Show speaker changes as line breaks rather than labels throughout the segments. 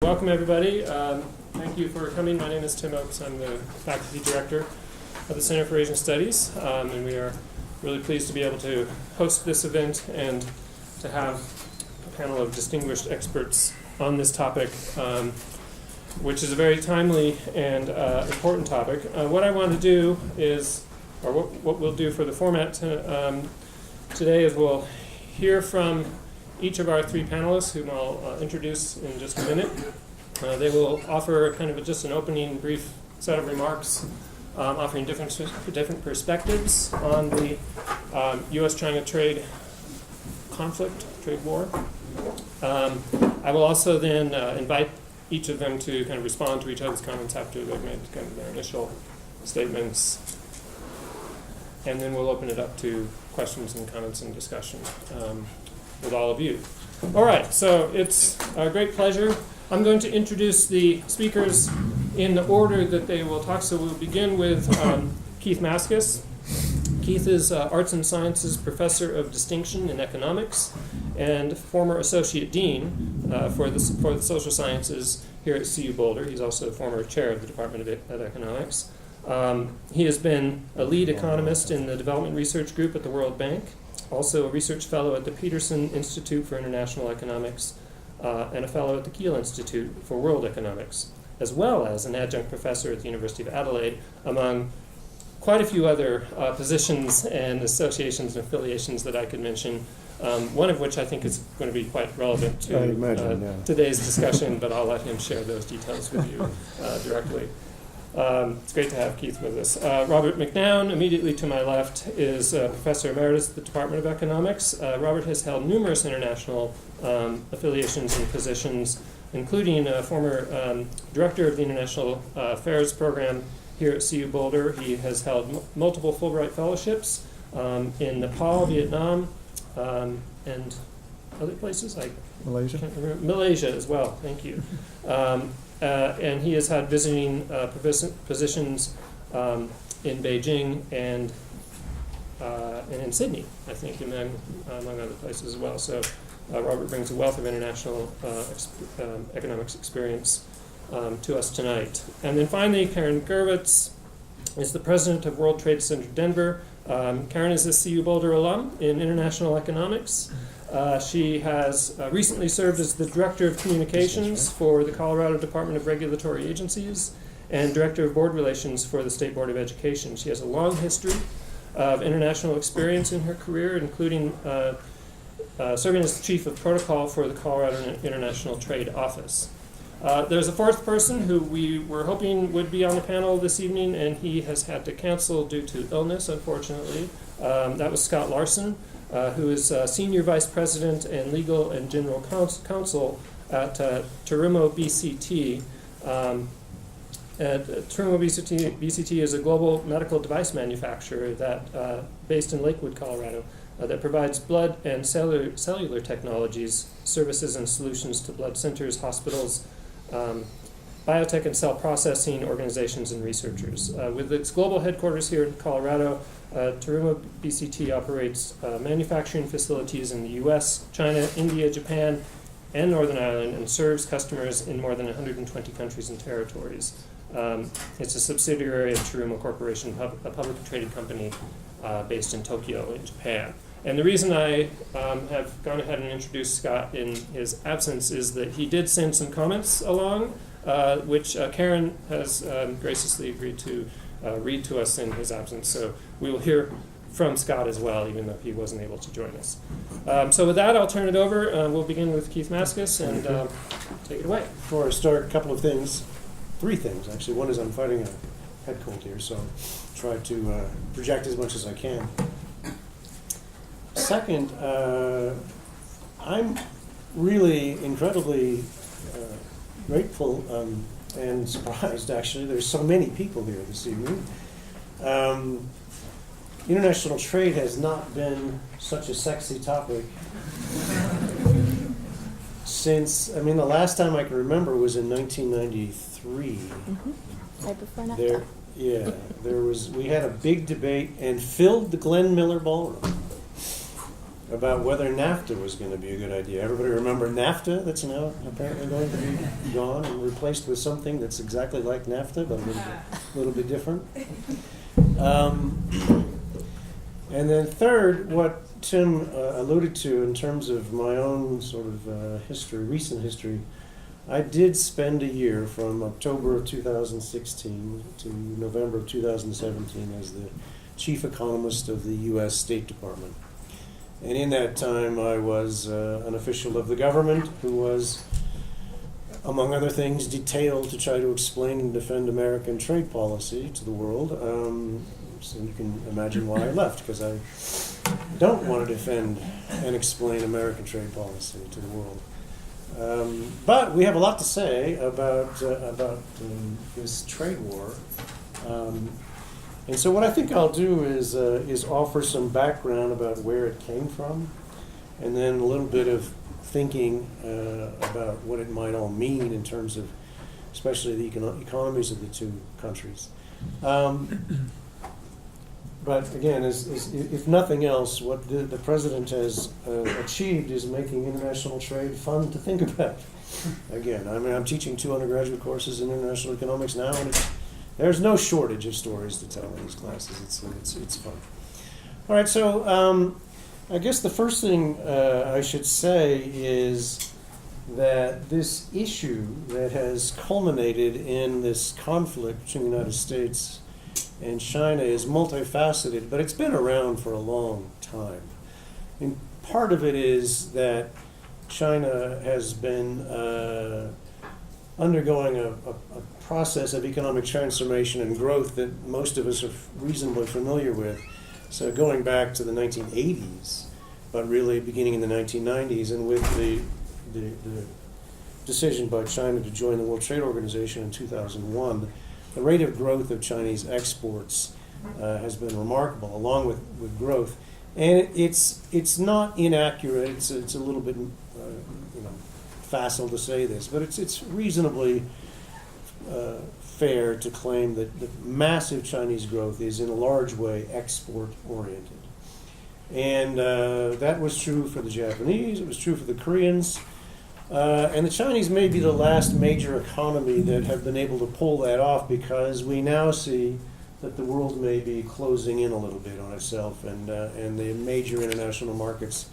Welcome, everybody. Thank you for coming. My name is Tim Oakes. I'm the faculty director of the Center for Asian Studies, and we are really pleased to be able to host this event and to have a panel of distinguished experts on this topic, which is a very timely and important topic. What I want to do is, or what we'll do for the format today is we'll hear from each of our three panelists, whom I'll introduce in just a minute. They will offer kind of just an opening brief set of remarks, offering different perspectives on the U.S.-China trade conflict, trade war. I will also then invite each of them to kind of respond to each other's comments after they've made kind of their initial statements. And then we'll open it up to questions and comments and discussion with all of you. All right, so it's a great pleasure. I'm going to introduce the speakers in the order that they will talk. So we'll begin with Keith Maskus. Keith is Arts and Sciences Professor of Distinction in Economics and former Associate Dean for the Social Sciences here at CU Boulder. He's also former Chair of the Department of Economics. He has been a lead economist in the Development Research Group at the World Bank, also a research fellow at the Peterson Institute for International Economics, and a fellow at the Kiel Institute for World Economics, as well as an adjunct professor at the University of Adelaide, among quite a few other positions and associations and affiliations that I could mention, one of which I think is going to be quite relevant to today's discussion, but I'll let him share those details with you directly. It's great to have Keith with us. Robert McNown, immediately to my left, is Professor Emeritus at the Department of Economics. Robert has held numerous international affiliations and positions, including former Director of the International Affairs Program here at CU Boulder. He has held multiple Fulbright Fellowships in Nepal, Vietnam, and other places.
Malaysia?
Can't remember. Malaysia as well, thank you. And he has had visiting positions in Beijing and in Sydney, I think, and then among other places as well. So Robert brings a wealth of international economics experience to us tonight. And then finally, Karen Gurewitz is the president of World Trade Center Denver. Karen is a CU Boulder alum in international economics. She has recently served as the Director of Communications for the Colorado Department of Regulatory Agencies and Director of Board Relations for the State Board of Education. She has a long history of international experience in her career, including serving as the Chief of Protocol for the Colorado International Trade Office. There's a fourth person who we were hoping would be on the panel this evening, and he has had to cancel due to illness, unfortunately. That was Scott Larson, who is Senior Vice President and Legal and General Counsel at Terumo BCT. Terumo BCT is a global medical device manufacturer that, based in Lakewood, Colorado, that provides blood and cellular technologies, services, and solutions to blood centers, hospitals, biotech and cell processing organizations, and researchers. With its global headquarters here in Colorado, Terumo BCT operates manufacturing facilities in the U.S., China, India, Japan, and Northern Ireland, and serves customers in more than 120 countries and territories. It's a subsidiary of Terumo Corporation, a publicly traded company based in Tokyo in Japan. And the reason I have gone ahead and introduced Scott in his absence is that he did send some comments along, which Karen has graciously agreed to read to us in his absence. So we will hear from Scott as well, even though he wasn't able to join us. So with that, I'll turn it over. We'll begin with Keith Maskus, and take it away.
Before I start, a couple of things. Three things, actually. One is I'm fighting a head cold here, so I'll try to project as much as I can. Second, I'm really incredibly grateful and surprised, actually. There's so many people here this evening. International trade has not been such a sexy topic since, the last time I can remember was in 1993.
Right before NAFTA.
We had a big debate and filled the Glenn Miller Ballroom. about whether NAFTA was going to be a good idea. Everybody remember NAFTA? That's now apparently going to be gone and replaced with something that's exactly like NAFTA, but a little bit different. And then third, what Tim alluded to in terms of my own sort of history, recent history, I did spend a year from October of 2016 to November of 2017 as the chief economist of the U.S. State Department. And in that time, I was an official of the government who was, among other things, detailed to try to explain and defend American trade policy to the world. So you can imagine why I left, because I don't want to defend and explain American trade policy to the world. But we have a lot to say about this trade war. And so what I think I'll do is offer some background about where it came from, and then a little bit of thinking about what it might all mean in terms of especially the economies of the two countries. But again, if nothing else, what the president has achieved is making international trade fun to think about. Again, I mean, I'm teaching 2 undergraduate courses in international economics now, and there's no shortage of stories to tell in these classes. It's fun. All right, so I guess the first thing I should say is that this issue that has culminated in this conflict between the United States and China is multifaceted, but it's been around for a long time. And part of it is that China has been undergoing a process of economic transformation and growth that most of us are reasonably familiar with. So going back to the 1980s, but really beginning in the 1990s, and with the decision by China to join the World Trade Organization in 2001, the rate of growth of Chinese exports has been remarkable, along with growth. And it's not inaccurate. It's a little bit facile to say this, but it's reasonably fair to claim that massive Chinese growth is in a large way export-oriented. And that was true for the Japanese, it was true for the Koreans, and the Chinese may be the last major economy that have been able to pull that off, because we now see that the world may be closing in a little bit on itself, and the major international markets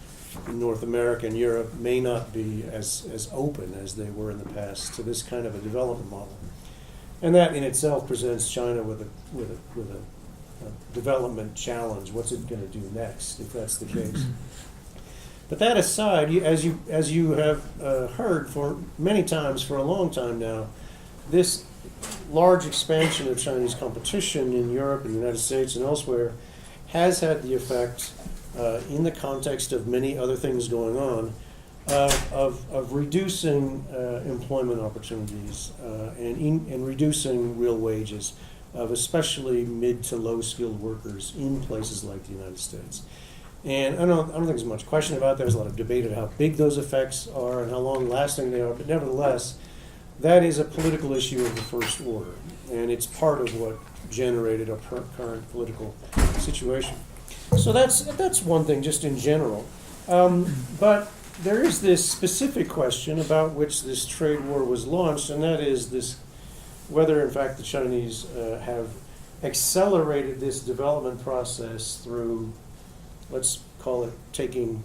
in North America and Europe may not be as open as they were in the past to this kind of a development model. And that in itself presents China with a development challenge. What's it going to do next, if that's the case? But that aside, as you have heard for many times for a long time now, this large expansion of Chinese competition in Europe and the United States and elsewhere has had the effect, in the context of many other things going on, of reducing employment opportunities and reducing real wages of especially mid to low skilled workers in places like the United States. And I don't think there's much question about that. There's a lot of debate about how big those effects are and how long lasting they are, but nevertheless, that is a political issue of the first order, and it's part of what generated our current political situation. So that's one thing, just in general. But there is this specific question about which this trade war was launched, and that is this: whether, in fact, the Chinese have accelerated this development process through, let's call it, taking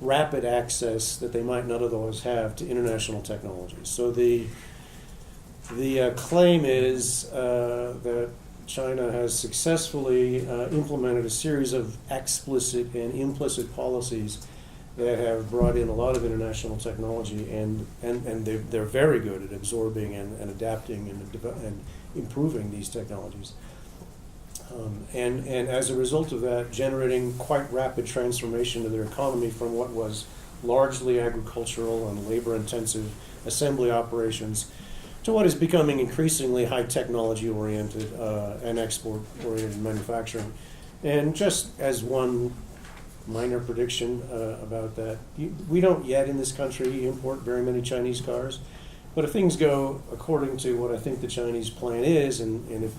rapid access that they might not otherwise have to international technologies. So the claim is that China has successfully implemented a series of explicit and implicit policies that have brought in a lot of international technology, and they're very good at absorbing and adapting and improving these technologies. And as a result of that, generating quite rapid transformation of their economy from what was largely agricultural and labor-intensive assembly operations to what is becoming increasingly high technology-oriented and export-oriented manufacturing. And just as one minor prediction about that, we don't yet in this country import very many Chinese cars, but if things go according to what I think the Chinese plan is, and if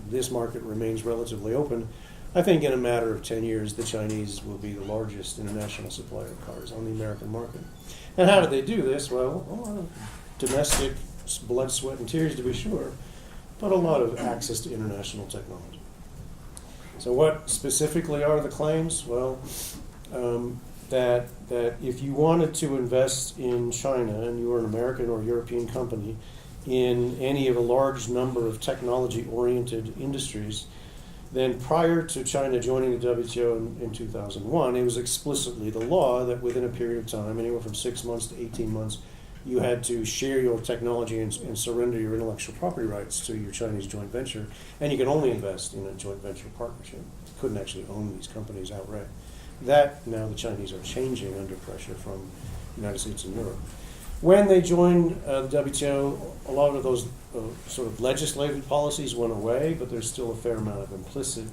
this market remains relatively open, I think in a matter of 10 years, the Chinese will be the largest international supplier of cars on the American market. And how did they do this? Well, domestic blood, sweat, and tears, to be sure, but a lot of access to international technology. So what specifically are the claims? Well, that if you wanted to invest in China and you were an American or European company in any of a large number of technology-oriented industries, then prior to China joining the WTO in 2001, it was explicitly the law that within a period of time, anywhere from 6 months to 18 months, you had to share your technology and surrender your intellectual property rights to your Chinese joint venture, and you could only invest in a joint venture partnership. You couldn't actually own these companies outright. That now the Chinese are changing under pressure from the United States and Europe. When they joined the WTO, a lot of those sort of legislative policies went away, but there's still a fair amount of implicit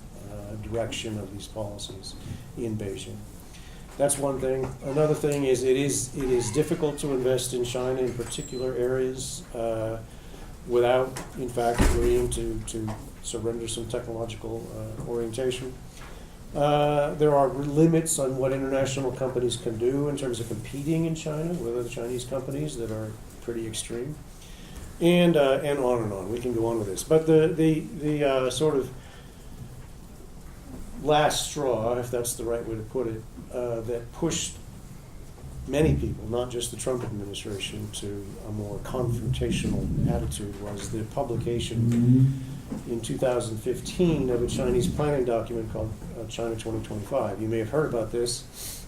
direction of these policies in Beijing. That's one thing. Another thing is it is difficult to invest in China in particular areas without, in fact, agreeing to surrender some technological orientation. There are limits on what international companies can do in terms of competing in China with other Chinese companies that are pretty extreme, and on and on. We can go on with this, but the sort of last straw, if that's the right way to put it, that pushed many people, not just the Trump administration, to a more confrontational attitude was the publication in 2015 of a Chinese planning document called China 2025. You may have heard about this.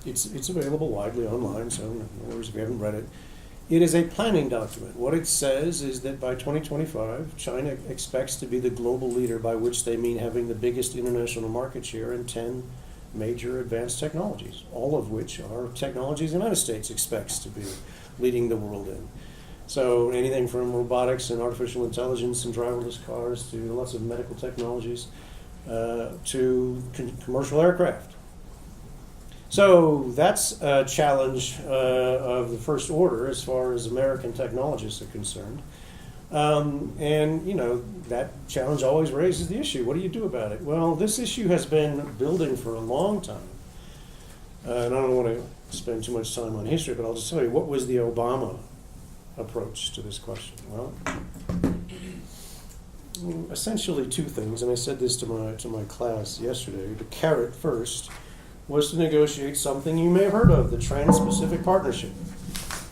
It's available widely online, so no worries if you haven't read it. It is a planning document. What it says is that by 2025, China expects to be the global leader, by which they mean having the biggest international market share in 10 major advanced technologies, all of which are technologies the United States expects to be leading the world in. So anything from robotics and artificial intelligence and driverless cars to lots of medical technologies to commercial aircraft. So that's a challenge of the first order as far as American technologists are concerned. And, you know, that challenge always raises the issue. What do you do about it? Well, this issue has been building for a long time. And I don't want to spend too much time on history, but I'll just tell you, what was the Obama approach to this question? Well, essentially two things, and I said this to my class yesterday. The carrot first was to negotiate something you may have heard of, the Trans-Pacific Partnership,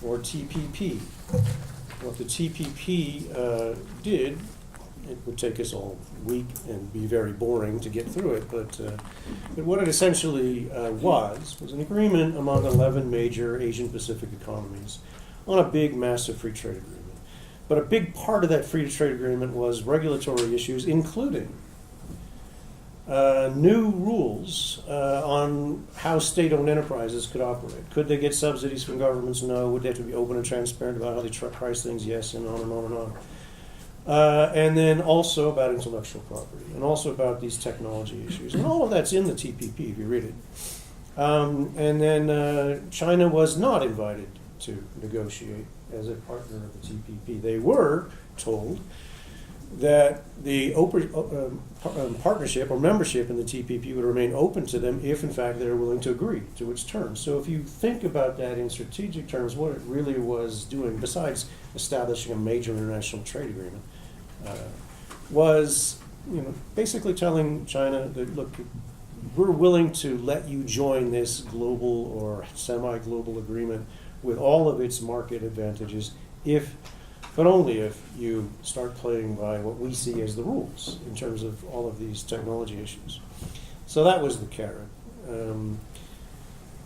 or TPP. What the TPP did, it would take us all week and be very boring to get through it, but what it essentially was an agreement among 11 major Asian Pacific economies on a big, massive free trade agreement. But a big part of that free trade agreement was regulatory issues, including new rules on how state-owned enterprises could operate. Could they get subsidies from governments? No. Would they have to be open and transparent about how they price things? Yes, and on and on and on. And then also about intellectual property, and also about these technology issues. And all of that's in the TPP, if you read it. And then China was not invited to negotiate as a partner of the TPP. They were told that the partnership or membership in the TPP would remain open to them if, in fact, they were willing to agree to its terms. So if you think about that in strategic terms, what it really was doing, besides establishing a major international trade agreement, was basically telling China that, look, we're willing to let you join this global or semi-global agreement with all of its market advantages but only if you start playing by what we see as the rules in terms of all of these technology issues. So that was the carrot.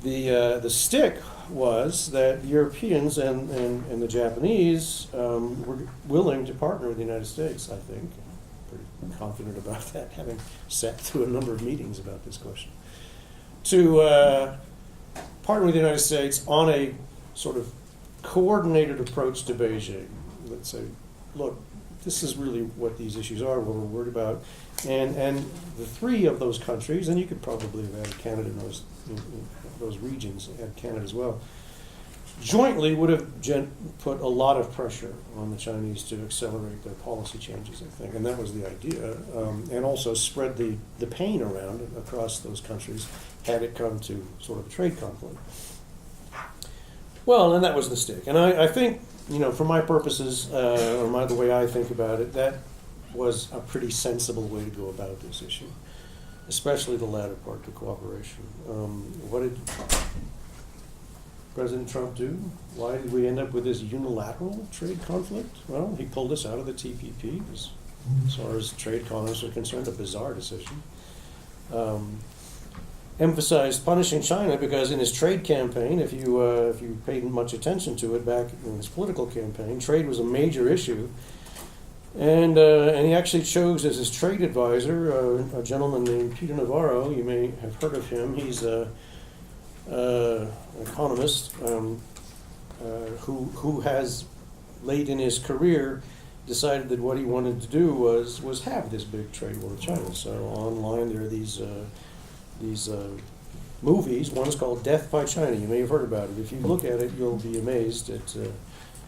The stick was that the Europeans and the Japanese were willing to partner with the United States, I think. I'm pretty confident about that, having sat through a number of meetings about this question. To partner with the United States on a sort of coordinated approach to Beijing. Let's say, look, this is really what these issues are, what we're worried about. And the three of those countries, and you could probably have added Canada in those regions, add Canada as well, jointly would have put a lot of pressure on the Chinese to accelerate their policy changes, I think, and that was the idea, and also spread the pain around across those countries had it come to sort of a trade conflict. Well, and that was the stick. And I think, for my purposes, the way I think about it, that was a pretty sensible way to go about this issue, especially the latter part, the cooperation. What did President Trump do? Why did we end up with this unilateral trade conflict? Well, he pulled us out of the TPP. It was, as far as trade colonists are concerned, a bizarre decision. Emphasized punishing China because in his trade campaign, if you paid much attention to it back in his political campaign, trade was a major issue. And he actually chose as his trade advisor a gentleman named Peter Navarro. You may have heard of him. He's an economist who has, late in his career, decided that what he wanted to do was have this big trade war with China. So online there are these movies. One's called Death by China. You may have heard about it. If you look at it, you'll be amazed at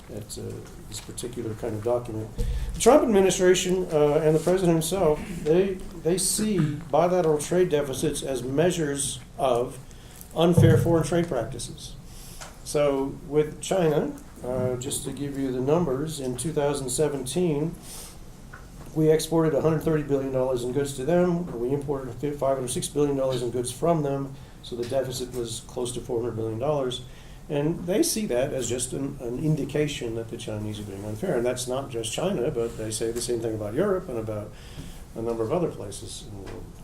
this particular kind of document. The Trump administration and the president himself, they see bilateral trade deficits as measures of unfair foreign trade practices. So with China, just to give you the numbers, in 2017, we exported $130 billion in goods to them. We imported $506 billion in goods from them, so the deficit was close to $400 billion. And they see that as just an indication that the Chinese are being unfair. And that's not just China, but they say the same thing about Europe and about a number of other places.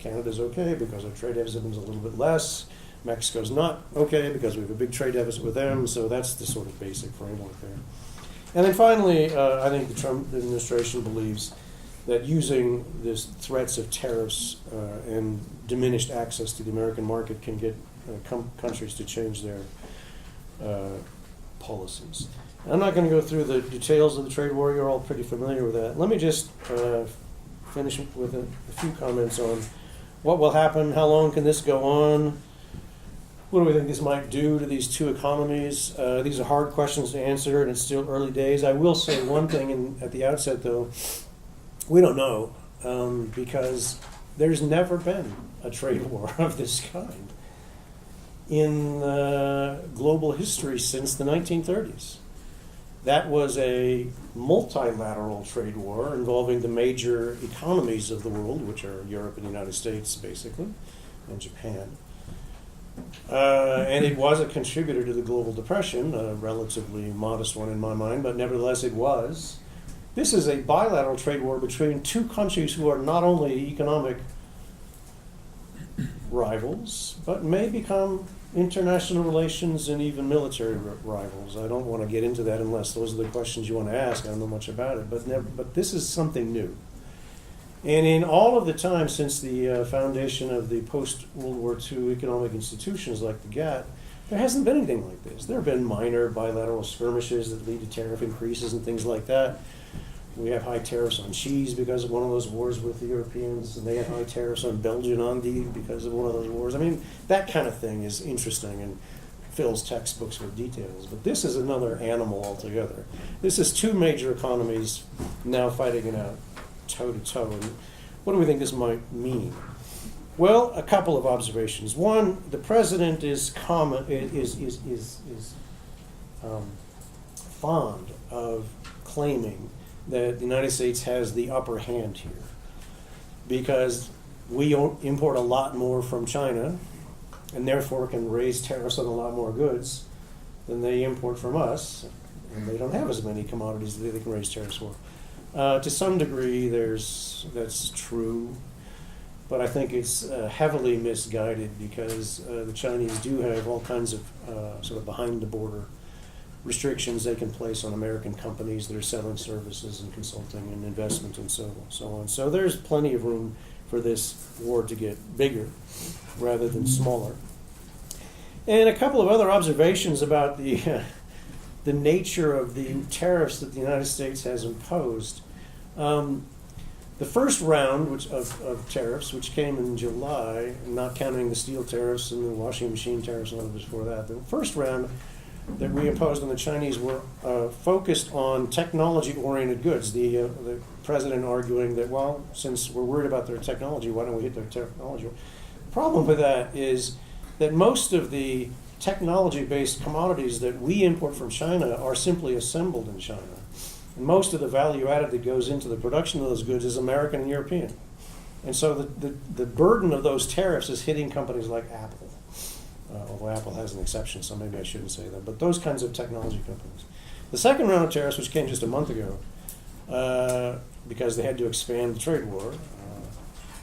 Canada's okay because our trade deficit is a little bit less. Mexico's not okay because we have a big trade deficit with them. So that's the sort of basic framework there. And then finally, I think the Trump administration believes that using these threats of tariffs and diminished access to the American market can get countries to change their policies. And I'm not going to go through the details of the trade war. You're all pretty familiar with that. Let me just finish with a few comments on what will happen, how long can this go on, what do we think this might do to these two economies. These are hard questions to answer, and it's still early days. I will say one thing at the outset, though. We don't know, because there's never been a trade war of this kind in global history since the 1930s. That was a multilateral trade war involving the major economies of the world, which are Europe and the United States, basically, and Japan. And it was a contributor to the global depression, a relatively modest one in my mind, but nevertheless it was. This is a bilateral trade war between two countries who are not only economic rivals, but may become international relations and even military rivals. I don't want to get into that unless those are the questions you want to ask. I don't know much about it, but this is something new. And in all of the time since the foundation of the post-World War II economic institutions like the GATT, there hasn't been anything like this. There have been minor bilateral skirmishes that lead to tariff increases and things like that. We have high tariffs on cheese because of one of those wars with the Europeans, and they had high tariffs on Belgian endive because of one of those wars. I mean, that kind of thing is interesting and fills textbooks with details. But this is another animal altogether. This is two major economies now fighting it out toe-to-toe. And what do we think this might mean? Well, a couple of observations. One, the president is fond of claiming that the United States has the upper hand here because we import a lot more from China and therefore can raise tariffs on a lot more goods than they import from us, and they don't have as many commodities that they can raise tariffs for. To some degree, that's true, but I think it's heavily misguided because the Chinese do have all kinds of sort of behind-the-border restrictions they can place on American companies that are selling services and consulting and investment and so on. So there's plenty of room for this war to get bigger rather than smaller. And a couple of other observations about the nature of the tariffs that the United States has imposed. The first round of tariffs, which came in July, not counting the steel tariffs and the washing machine tariffs and others before that, the first round that we imposed on the Chinese were focused on technology-oriented goods. The president arguing that, well, since we're worried about their technology, why don't we hit their technology? The problem with that is that most of the technology-based commodities that we import from China are simply assembled in China. And most of the value added that goes into the production of those goods is American and European. And so the burden of those tariffs is hitting companies like Apple. Although Apple has an exception, so maybe I shouldn't say that. But those kinds of technology companies. The second round of tariffs, which came just a month ago, because they had to expand the trade war,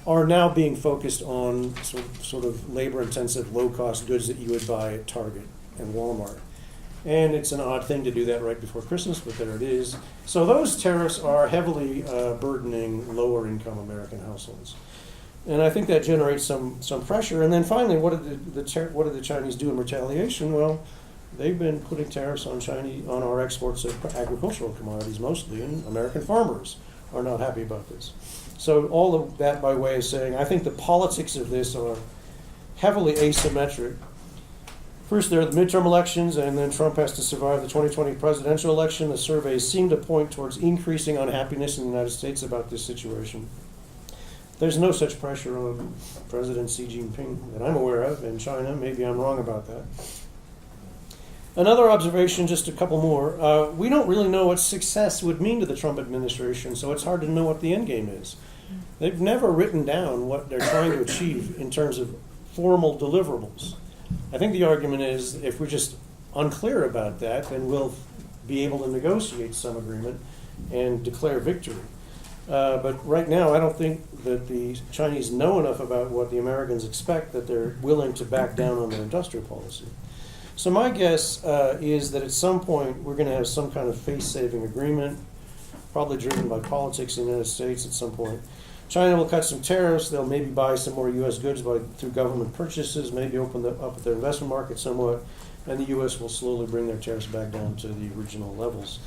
are now being focused on sort of labor-intensive, low-cost goods that you would buy at Target and Walmart. And it's an odd thing to do that right before Christmas, but there it is. So those tariffs are heavily burdening lower-income American households. And I think that generates some pressure. And then finally, what did the Chinese do in retaliation? Well, they've been putting tariffs on our exports of agricultural commodities mostly, and American farmers are not happy about this. So all of that by way of saying, I think the politics of this are heavily asymmetric. First, there are the midterm elections, and then Trump has to survive the 2020 presidential election. The surveys seem to point towards increasing unhappiness in the United States about this situation. There's no such pressure on President Xi Jinping that I'm aware of in China. Maybe I'm wrong about that. Another observation, just a couple more. We don't really know what success would mean to the Trump administration, so it's hard to know what the end game is. They've never written down what they're trying to achieve in terms of formal deliverables. I think the argument is if we're just unclear about that, then we'll be able to negotiate some agreement and declare victory. But right now, I don't think that the Chinese know enough about what the Americans expect that they're willing to back down on their industrial policy. So my guess is that at some point we're going to have some kind of face-saving agreement, probably driven by politics in the United States at some point. China will cut some tariffs. They'll maybe buy some more U.S. goods through government purchases, maybe open up their investment market somewhat, and the U.S. will slowly bring their tariffs back down to the original levels.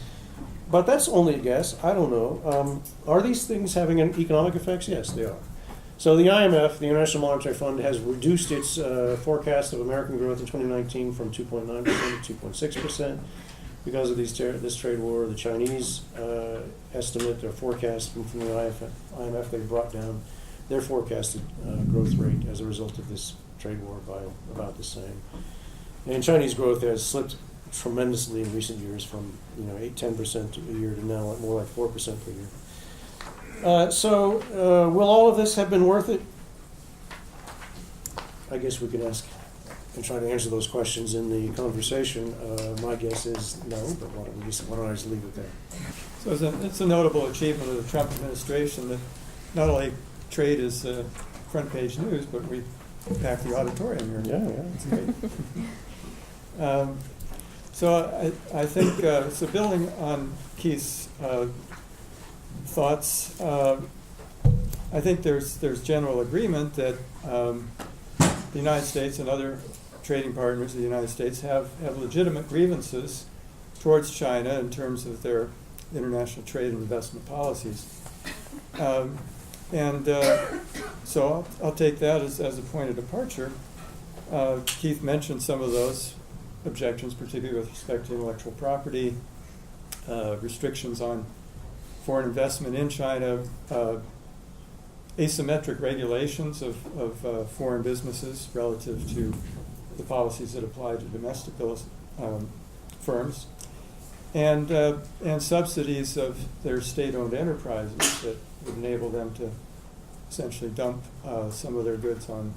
But that's only a guess. I don't know. Are these things having an economic effects? Yes, they are. So the IMF, the International Monetary Fund, has reduced its forecast of American growth in 2019 from 2.9% to 2.6% because of this trade war. The Chinese estimate, their forecast from the IMF, they've brought down their forecasted growth rate as a result of this trade war by about the same. And Chinese growth has slipped tremendously in recent years from 8-10% a year to now more like 4% per year. So will all of this have been worth it? I guess we could ask and try to answer those questions in the conversation. My guess is no, but why don't I just leave it there?
So it's a notable achievement of the Trump administration that not only trade is front page news, but we packed the auditorium here.
Yeah, it's great.
So I think, so building on Keith's thoughts, I think there's general agreement that the United States and other trading partners of the United States have legitimate grievances towards China in terms of their international trade and investment policies. So I'll take that as a point of departure. Keith mentioned some of those objections, particularly with respect to intellectual property, restrictions on foreign investment in China, asymmetric regulations of foreign businesses relative to the policies that apply to domestic firms, and subsidies of their state-owned enterprises that would enable them to essentially dump some of their goods on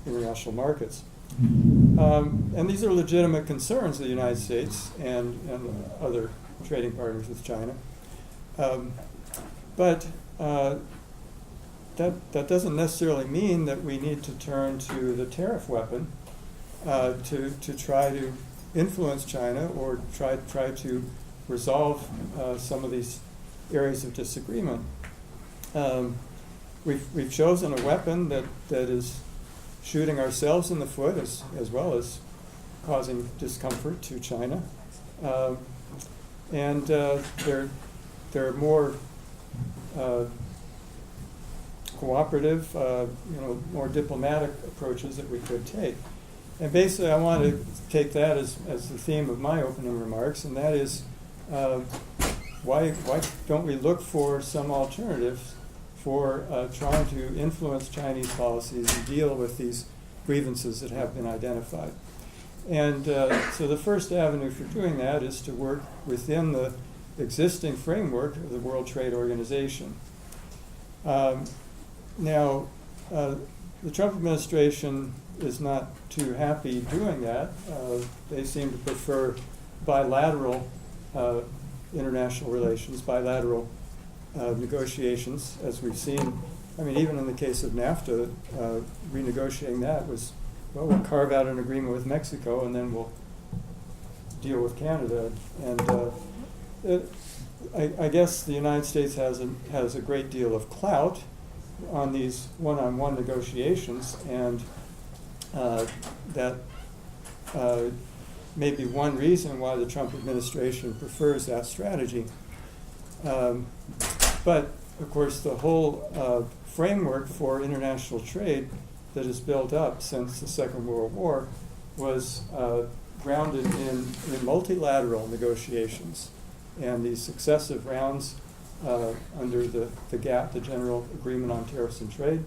international markets. And these are legitimate concerns of the United States and other trading partners with China. But that doesn't necessarily mean that we need to turn to the tariff weapon to try to influence China or try to resolve some of these areas of disagreement. We've chosen a weapon that is shooting ourselves in the foot as well as causing discomfort to China. And there are more cooperative, more diplomatic approaches that we could take. And basically, I want to take that as the theme of my opening remarks, and that is why don't we look for some alternatives for trying to influence Chinese policies and deal with these grievances that have been identified. And so the first avenue for doing that is to work within the existing framework of the World Trade Organization. Now, the Trump administration is not too happy doing that. They seem to prefer bilateral international relations, bilateral negotiations, as we've seen. I mean, even in the case of NAFTA, renegotiating that was, well, we'll carve out an agreement with Mexico and then we'll deal with Canada. And I guess the United States has a great deal of clout on these one-on-one negotiations, and that may be one reason why the Trump administration prefers that strategy. But, of course, the whole framework for international trade that has built up since the Second World War was grounded in multilateral negotiations. And these successive rounds under the GATT, the General Agreement on Tariffs and Trade,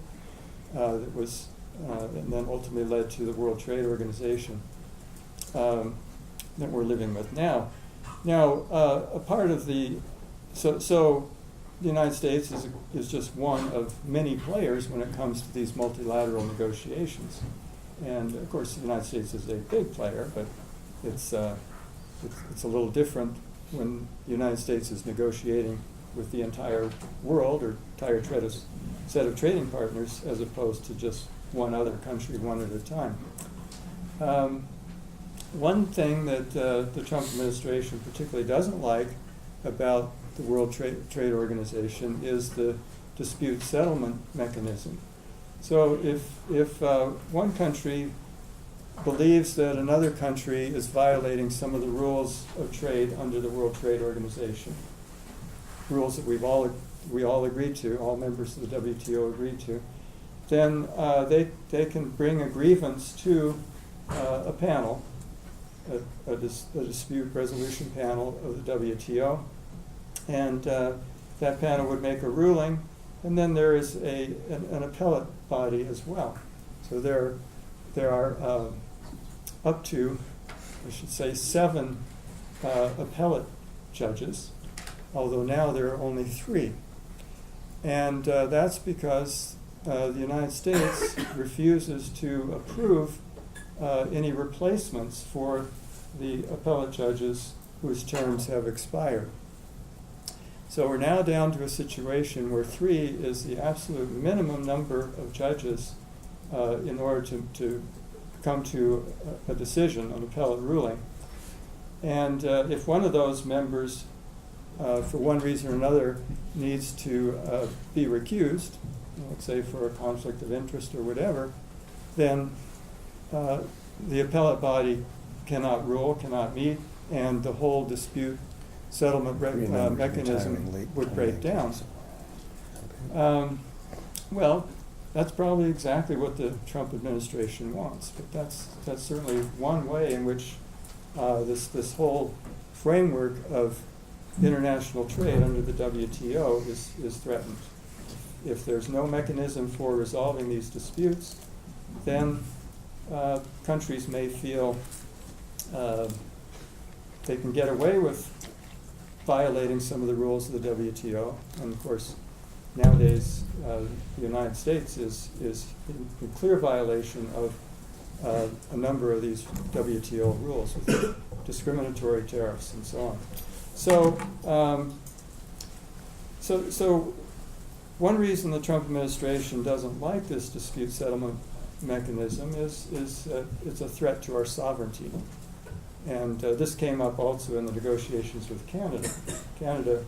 that was and then ultimately led to the World Trade Organization that we're living with now. Now, a part of so the United States is just one of many players when it comes to these multilateral negotiations. And of course, the United States is a big player, but it's a little different when the United States is negotiating with the entire world or entire set of trading partners, as opposed to just one other country, one at a time. One thing that the Trump administration particularly doesn't like about the World Trade Organization is the dispute settlement mechanism. So if one country believes that another country is violating some of the rules of trade under the World Trade Organization, rules that we all agreed to, all members of the WTO agreed to, then they can bring a grievance to a panel, a dispute resolution panel of the WTO, and that panel would make a ruling, and then there is an appellate body as well. So there are up to, I should say, 7 appellate judges, although now there are only 3. And that's because the United States refuses to approve any replacements for the appellate judges whose terms have expired. So we're now down to a situation where 3 is the absolute minimum number of judges in order to come to a decision, an appellate ruling. And if one of those members, for one reason or another, needs to be recused, let's say for a conflict of interest or whatever, then the appellate body cannot rule, cannot meet, and the whole dispute settlement mechanism would break down. Well, that's probably exactly what the Trump administration wants, but that's certainly one way in which this whole framework of international trade under the WTO is threatened. If there's no mechanism for resolving these disputes, then countries may feel they can get away with violating some of the rules of the WTO. And of course, nowadays, the United States is in clear violation of a number of these WTO rules with discriminatory tariffs and so on. So one reason the Trump administration doesn't like this dispute settlement mechanism is it's a threat to our sovereignty. And this came up also in the negotiations with Canada. Canada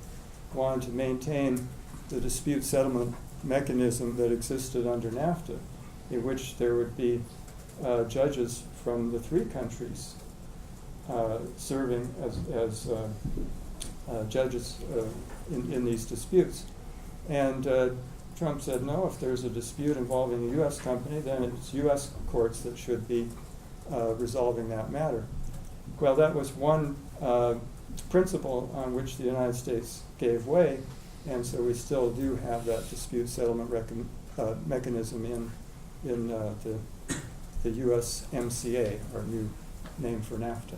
wanted to maintain the dispute settlement mechanism that existed under NAFTA, in which there would be judges from the 3 countries serving as judges in these disputes. And Trump said, no, if there's a dispute involving a U.S. company, then it's U.S. courts that should be resolving that matter. Well, that was one principle on which the United States gave way, and so we still do have that dispute settlement mechanism in the USMCA, our new name for NAFTA.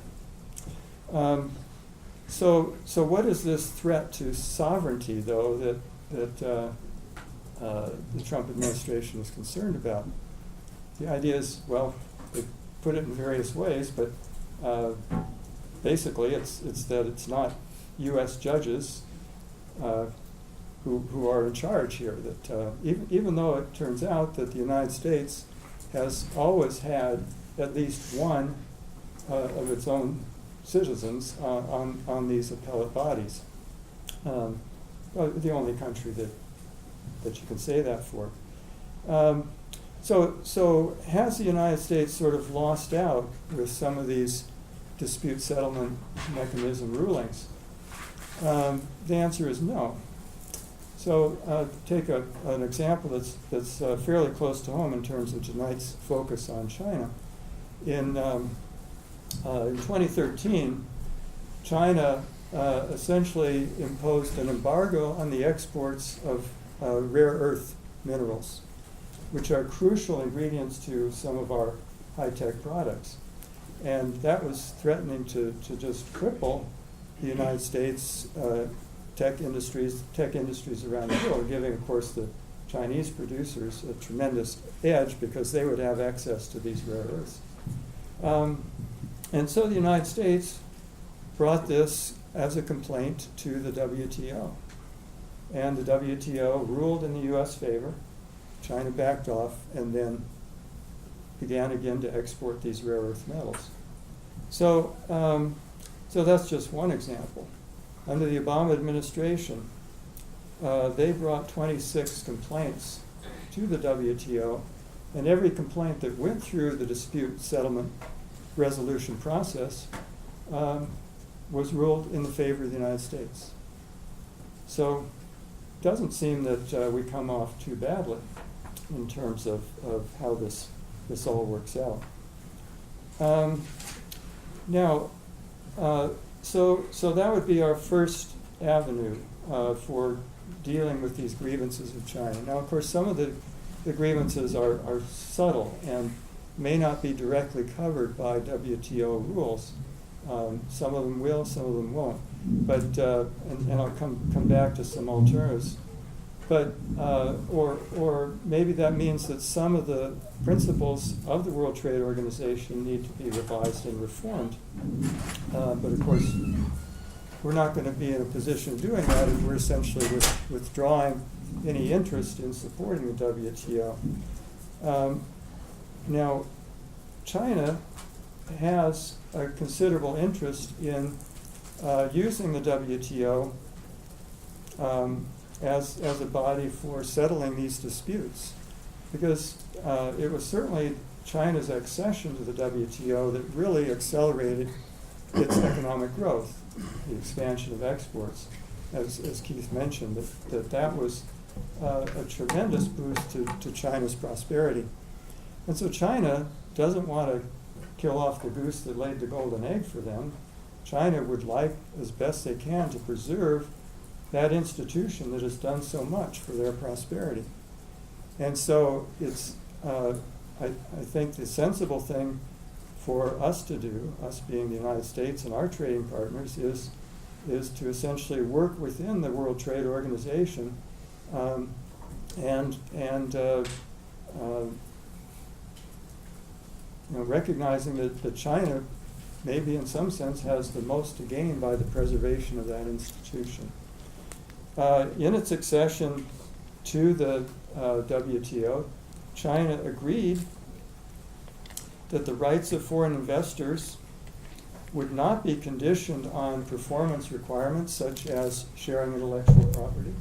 So what is this threat to sovereignty, though, that the Trump administration is concerned about? The idea is, well, they put it in various ways, but basically it's that it's not U.S. judges who are in charge here. That even though it turns out that the United States has always had at least one of its own citizens on these appellate bodies. Well, the only country that you can say that for. So has the United States sort of lost out with some of these dispute settlement mechanism rulings? The answer is no. So take an example that's fairly close to home in terms of tonight's focus on China. In 2013, China essentially imposed an embargo on the exports of rare earth minerals, which are crucial ingredients to some of our high-tech products. And that was threatening to just cripple the United States tech industries around the world, giving, of course, the Chinese producers a tremendous edge because they would have access to these rare earths. And so the United States brought this as a complaint to the WTO. And the WTO ruled in the U.S. favor. China backed off and then began again to export these rare earth metals. So that's just one example. Under the Obama administration, they brought 26 complaints to the WTO, and every complaint that went through the dispute settlement resolution process was ruled in the favor of the United States. So it doesn't seem that we come off too badly in terms of how this all works out. So that would be our first avenue for dealing with these grievances of China. Now, of course, some of the grievances are subtle and may not be directly covered by WTO rules. Some of them will, some of them won't. But and I'll come back to some alternatives. But or maybe that means that some of the principles of the World Trade Organization need to be revised and reformed. But of course, we're not going to be in a position of doing that if we're essentially withdrawing any interest in supporting the WTO. Now, China has a considerable interest in using the WTO as a body for settling these disputes, because it was certainly China's accession to the WTO that really accelerated its economic growth, the expansion of exports, as Keith mentioned, that was a tremendous boost to China's prosperity. And so China doesn't want to kill off the goose that laid the golden egg for them. China would like, as best they can, to preserve that institution that has done so much for their prosperity. And so it's, I think the sensible thing for us to do, us being the United States and our trading partners, is to essentially work within the World Trade Organization and recognizing that China maybe in some sense has the most to gain by the preservation of that institution. In its accession to the WTO, China agreed that the rights of foreign investors would not be conditioned on performance requirements such as sharing intellectual property.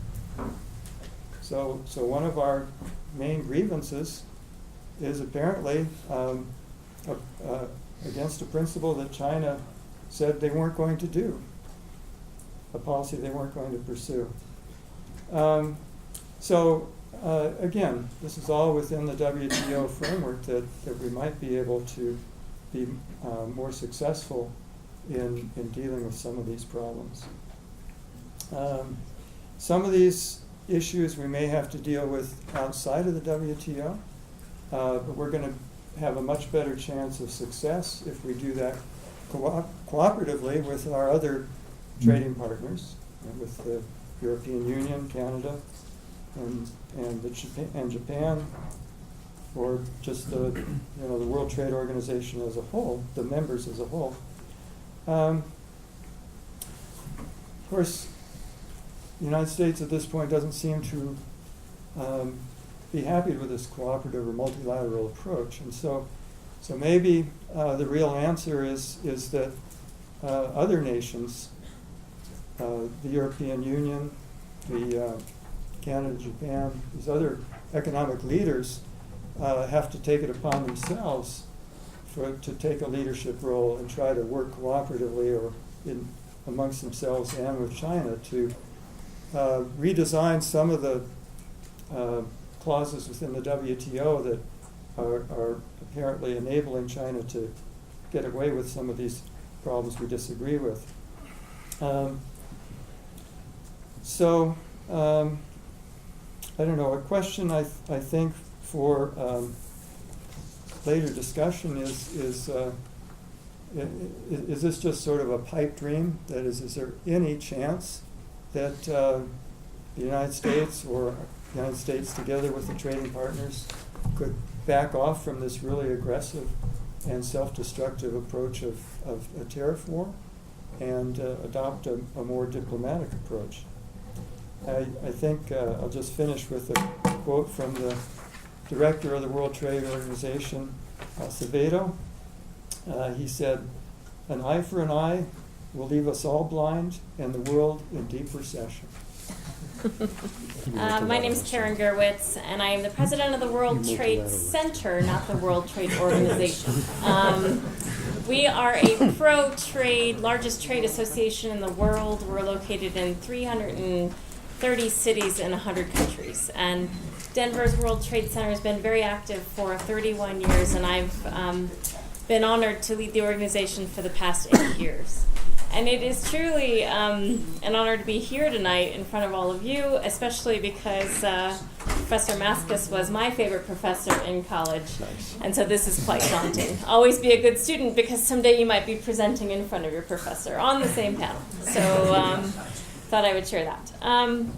So one of our main grievances is apparently against a principle that China said they weren't going to do, a policy they weren't going to pursue. Again, this is all within the WTO framework that we might be able to be more successful in dealing with some of these problems. Some of these issues we may have to deal with outside of the WTO, but we're going to have a much better chance of success if we do that cooperatively with our other trading partners, with the European Union, Canada, and Japan, or just the World Trade Organization as a whole, the members as a whole. Of course, the United States at this point doesn't seem to be happy with this cooperative or multilateral approach, and so maybe the real answer is that other nations, the European Union, the Canada, Japan, these other economic leaders have to take it upon themselves to take a leadership role and try to work cooperatively or amongst themselves and with China to redesign some of the clauses within the WTO that are apparently enabling China to get away with some of these problems we disagree with. I don't know, a question I think for later discussion is this just sort of a pipe dream? That is there any chance that the United States or the United States together with the trading partners could back off from this really aggressive and self-destructive approach of a tariff war and adopt a more diplomatic approach? I think I'll just finish with a quote from the director of the World Trade Organization, Acevedo. He said, "An eye for an eye will leave us all blind and the world in deep recession."
My name is Karen Gurewitz, and I am the president of the World Trade Center, not the World Trade Organization. We are a pro-trade, largest trade association in the world. We're located in 330 cities in 100 countries. And Denver's World Trade Center has been very active for 31 years, and I've been honored to lead the organization for the past 8 years. And it is truly an honor to be here tonight in front of all of you, especially because Professor Maskus was my favorite professor in college.
Nice.
And so this is quite daunting. Always be a good student, because someday you might be presenting in front of your professor on the same panel. So thought I would share that. I'm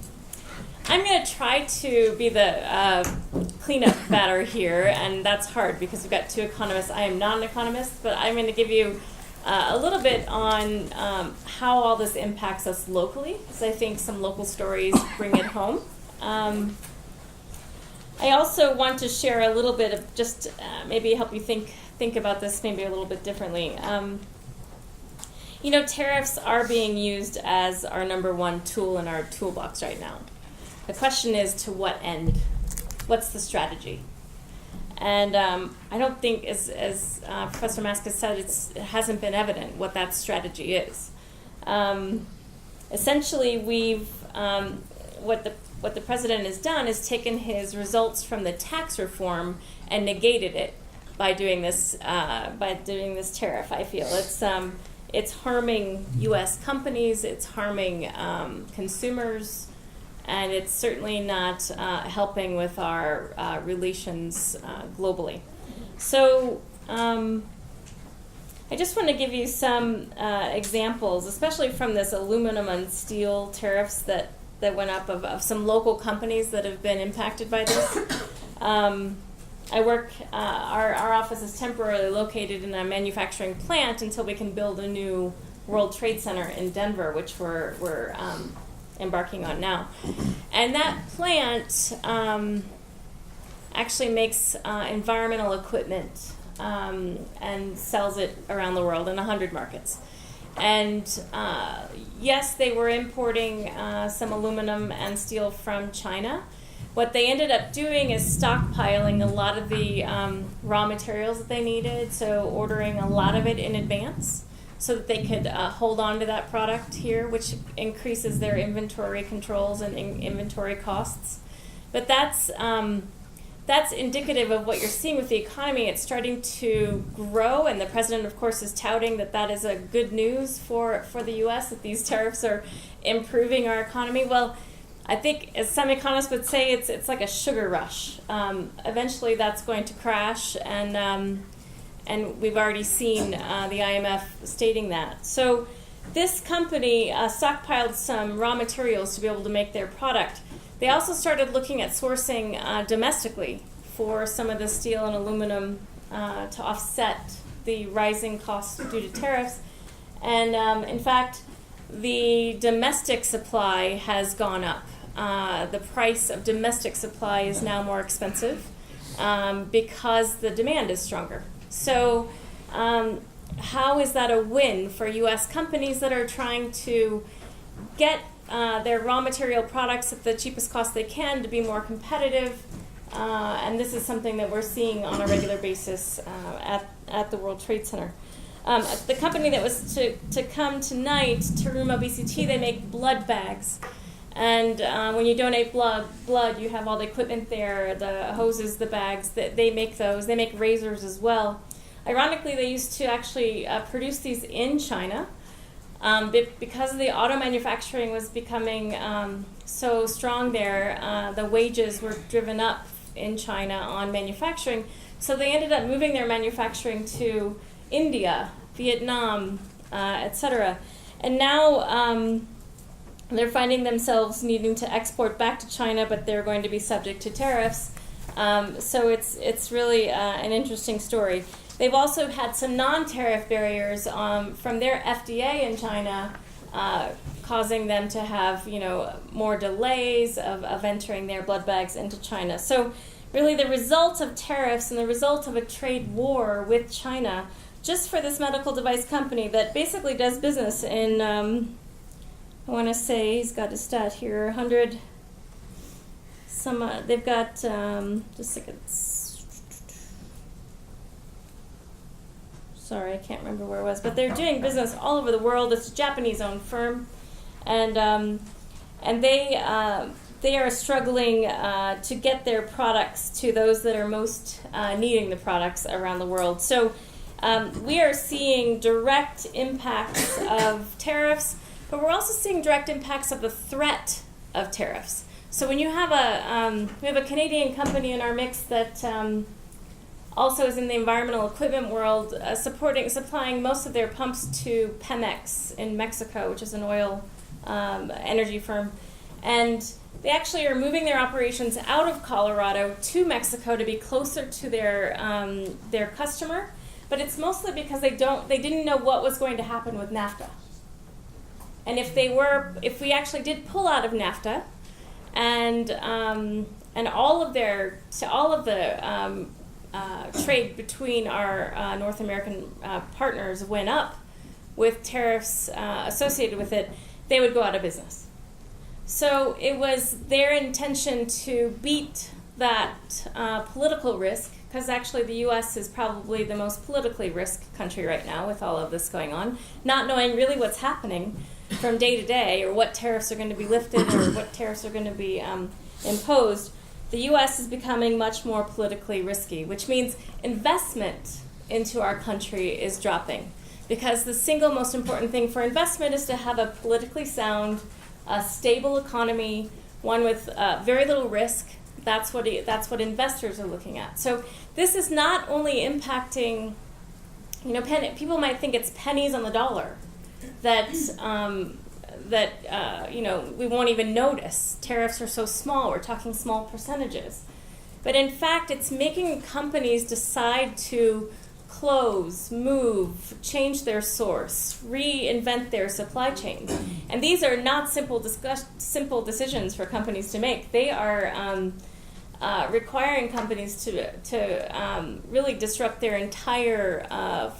going to try to be the cleanup batter here, and that's hard because we've got two economists. I am not an economist, but I'm going to give you a little bit on how all this impacts us locally, because I think some local stories bring it home. I also want to share a little bit of just maybe help you think about this maybe a little bit differently. Tariffs are being used as our number one tool in our toolbox right now. The question is, to what end? What's the strategy? And I don't think, as Professor Maskus said, it hasn't been evident what that strategy is. Essentially, what the president has done is taken his results from the tax reform and negated it by doing this tariff. I feel it's harming U.S. companies, it's harming consumers. And it's certainly not helping with our relations globally. So I just want to give you some examples, especially from this aluminum and steel tariffs that went up of some local companies that have been impacted by this. Our office is temporarily located in a manufacturing plant until we can build a new World Trade Center in Denver, which we're embarking on now. And that plant actually makes environmental equipment and sells it around the world in 100 markets. And yes, they were importing some aluminum and steel from China. What they ended up doing is stockpiling a lot of the raw materials that they needed, so ordering a lot of it in advance, so that they could hold on to that product here, which increases their inventory controls and inventory costs. But that's that's indicative of what you're seeing with the economy. It's starting to grow, and the president, of course, is touting that that is a good news for the U.S., that these tariffs are improving our economy. Well, I think, as some economists would say, it's like a sugar rush. Eventually, that's going to crash, and we've already seen the IMF stating that. So this company stockpiled some raw materials to be able to make their product. They also started looking at sourcing domestically for some of the steel and aluminum to offset the rising costs due to tariffs. And in fact, the domestic supply has gone up. The price of domestic supply is now more expensive because the demand is stronger. So how is that a win for U.S. companies that are trying to get their raw material products at the cheapest cost they can to be more competitive? And this is something that we're seeing on a regular basis at the World Trade Center. The company that was to come tonight, Terumo BCT, they make blood bags. And when you donate blood, you have all the equipment there, the hoses, the bags. They make those. They make razors as well. Ironically, they used to actually produce these in China. Because the auto manufacturing was becoming so strong there, the wages were driven up in China on manufacturing. So they ended up moving their manufacturing to India, Vietnam, etc. And now they're finding themselves needing to export back to China, but they're going to be subject to tariffs. So it's really an interesting story. They've also had some non-tariff barriers from their FDA in China, causing them to have more delays of entering their blood bags into China. So really the result of tariffs and the result of a trade war with China, just for this medical device company that basically does business in, I want to say, he's got a stat here, 100, they've got, just a second, sorry, I can't remember where it was, but they're doing business all over the world. It's a Japanese-owned firm, and they are struggling to get their products to those that are most needing the products around the world. So we are seeing direct impacts of tariffs, but we're also seeing direct impacts of the threat of tariffs. So when you have we have a Canadian company in our mix that also is in the environmental equipment world, supplying most of their pumps to Pemex in Mexico, which is an oil energy firm. And they actually are moving their operations out of Colorado to Mexico to be closer to their customer. But it's mostly because they didn't know what was going to happen with NAFTA. And if we actually did pull out of NAFTA, and all of the trade between our North American partners went up with tariffs associated with it, they would go out of business. So it was their intention to beat that political risk, because actually the U.S. is probably the most politically risk country right now with all of this going on, not knowing really what's happening from day to day, or what tariffs are going to be lifted or what tariffs are going to be imposed. The U.S. is becoming much more politically risky, which means investment into our country is dropping, because the single most important thing for investment is to have a politically sound, stable economy, one with very little risk. That's what investors are looking at. So this is not only impacting, people might think it's pennies on the dollar that we won't even notice. Tariffs are so small, we're talking small percentages. But in fact, it's making companies decide to close, move, change their source, reinvent their supply chains. And these are not simple decisions for companies to make. They are requiring companies to really disrupt their entire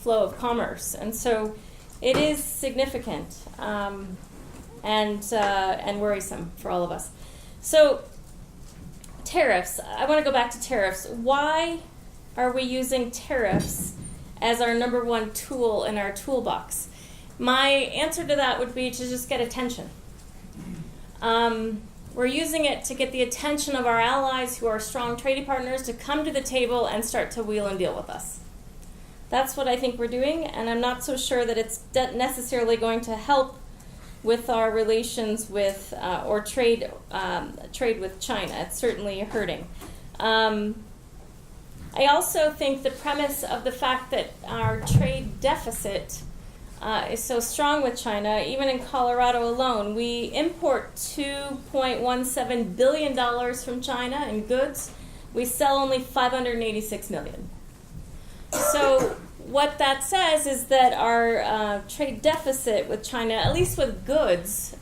flow of commerce. And so it is significant and worrisome for all of us. So tariffs. I want to go back to tariffs. Why are we using tariffs as our number one tool in our toolbox? My answer to that would be to just get attention. We're using it to get the attention of our allies who are strong trading partners to come to the table and start to wheel and deal with us. That's what I think we're doing, and I'm not so sure that it's necessarily going to help with our relations with or trade with China. It's certainly hurting. I also think the premise of the fact that our trade deficit is so strong with China, even in Colorado alone, we import $2.17 billion from China in goods. We sell only $586 million. So what that says is that our trade deficit with China, at least with goods,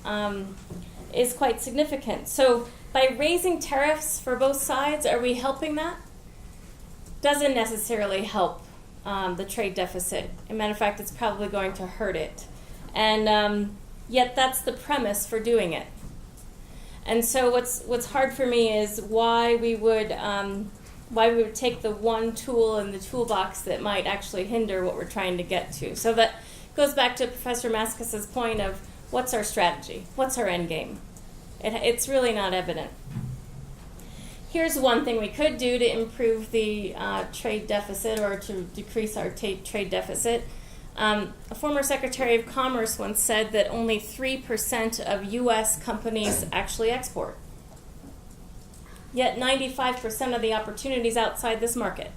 is quite significant. So by raising tariffs for both sides, are we helping that? Doesn't necessarily help the trade deficit. As a matter of fact, it's probably going to hurt it. And yet that's the premise for doing it. And so what's hard for me is why we would take the one tool in the toolbox that might actually hinder what we're trying to get to. So that goes back to Professor Maskus's point of what's our strategy? What's our end game? It's really not evident. Here's one thing we could do to improve the trade deficit or to decrease our trade deficit. A former Secretary of Commerce once said that only 3% of U.S. companies actually export. Yet 95% of the opportunities outside this market.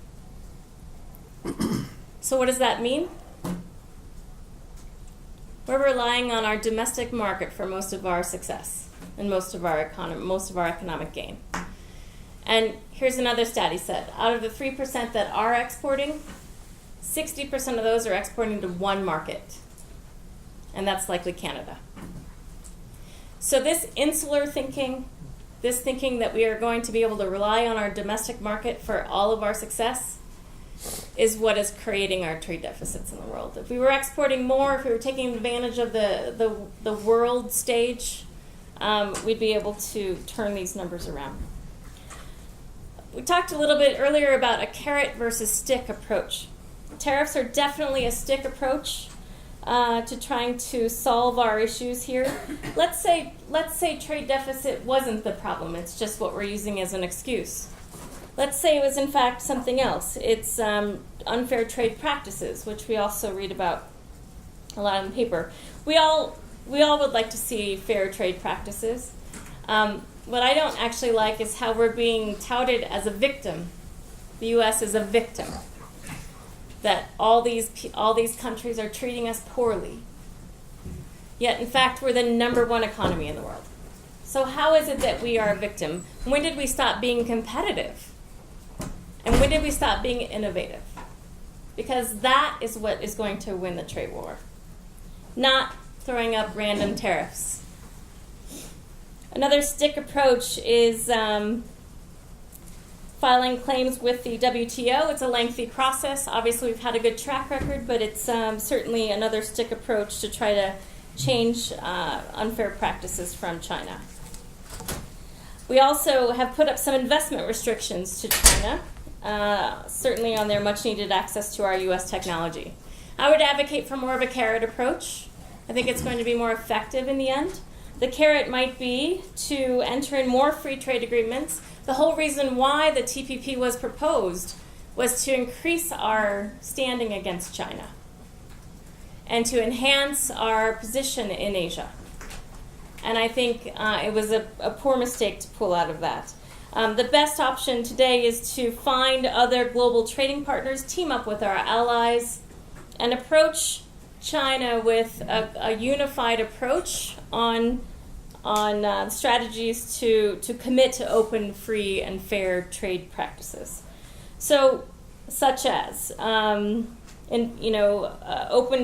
So what does that mean? We're relying on our domestic market for most of our success and most of our economic gain. And here's another stat he said. Out of the 3% that are exporting, 60% of those are exporting to one market. And that's likely Canada. So this insular thinking, this thinking that we are going to be able to rely on our domestic market for all of our success, is what is creating our trade deficits in the world. If we were exporting more, if we were taking advantage of the world stage, we'd be able to turn these numbers around. We talked a little bit earlier about a carrot versus stick approach. Tariffs are definitely a stick approach to trying to solve our issues here. Let's say trade deficit wasn't the problem. It's just what we're using as an excuse. Let's say it was in fact something else. It's unfair trade practices, which we also read about a lot in the paper. We all would like to see fair trade practices. What I don't actually like is how we're being touted as a victim. The U.S. is a victim. That all these countries are treating us poorly. Yet, in fact, we're the #1 economy in the world. So how is it that we are a victim? When did we stop being competitive? And when did we stop being innovative? Because that is what is going to win the trade war. Not throwing up random tariffs. Another stick approach is filing claims with the WTO. It's a lengthy process. Obviously, we've had a good track record, but it's certainly another stick approach to try to change unfair practices from China. We also have put up some investment restrictions to China, certainly on their much-needed access to our U.S. technology. I would advocate for more of a carrot approach. I think it's going to be more effective in the end. The carrot might be to enter in more free trade agreements. The whole reason why the TPP was proposed was to increase our standing against China and to enhance our position in Asia. And I think it was a poor mistake to pull out of that. The best option today is to find other global trading partners, team up with our allies, and approach China with a unified approach on strategies to commit to open, free, and fair trade practices. So, such as open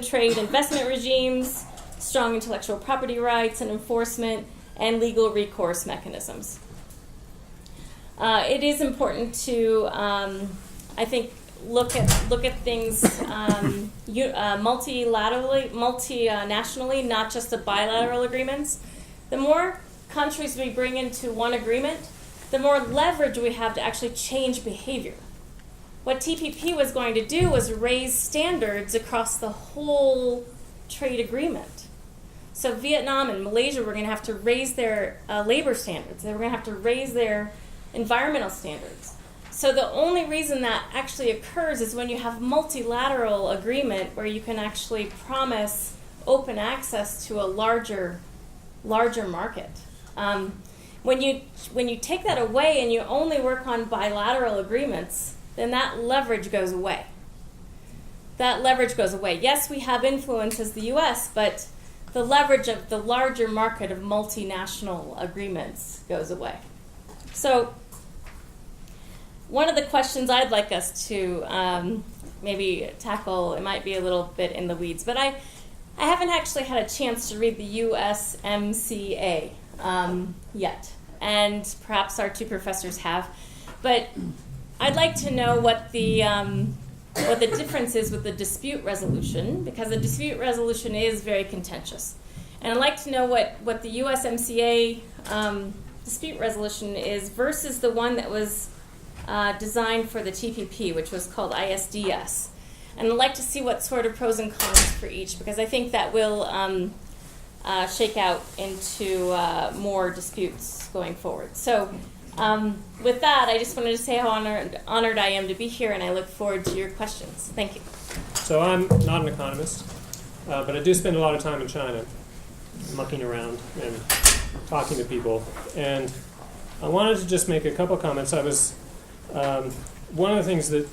trade investment regimes, strong intellectual property rights and enforcement, and legal recourse mechanisms. It is important to, I think, look at things multinationally, not just the bilateral agreements. The more countries we bring into one agreement, the more leverage we have to actually change behavior. What TPP was going to do was raise standards across the whole trade agreement. So Vietnam and Malaysia were going to have to raise their labor standards. They were going to have to raise their environmental standards. So the only reason that actually occurs is when you have multilateral agreement where you can actually promise open access to a larger market. When you take that away and you only work on bilateral agreements, then that leverage goes away. Yes, we have influence as the U.S., but the leverage of the larger market of multinational agreements goes away. So one of the questions I'd like us to maybe tackle, it might be a little bit in the weeds, but I haven't actually had a chance to read the USMCA yet, and perhaps our two professors have, but I'd like to know what the difference is with the dispute resolution, because the dispute resolution is very contentious. And I'd like to know what the USMCA dispute resolution is versus the one that was designed for the TPP, which was called ISDS. And I'd like to see what sort of pros and cons for each, because I think that will shake out into more disputes going forward. So with that, I just wanted to say how honored I am to be here, and I look forward to your questions. Thank you.
So I'm not an economist, but I do spend a lot of time in China, mucking around and talking to people. And I wanted to just make a couple comments. I was one of the things that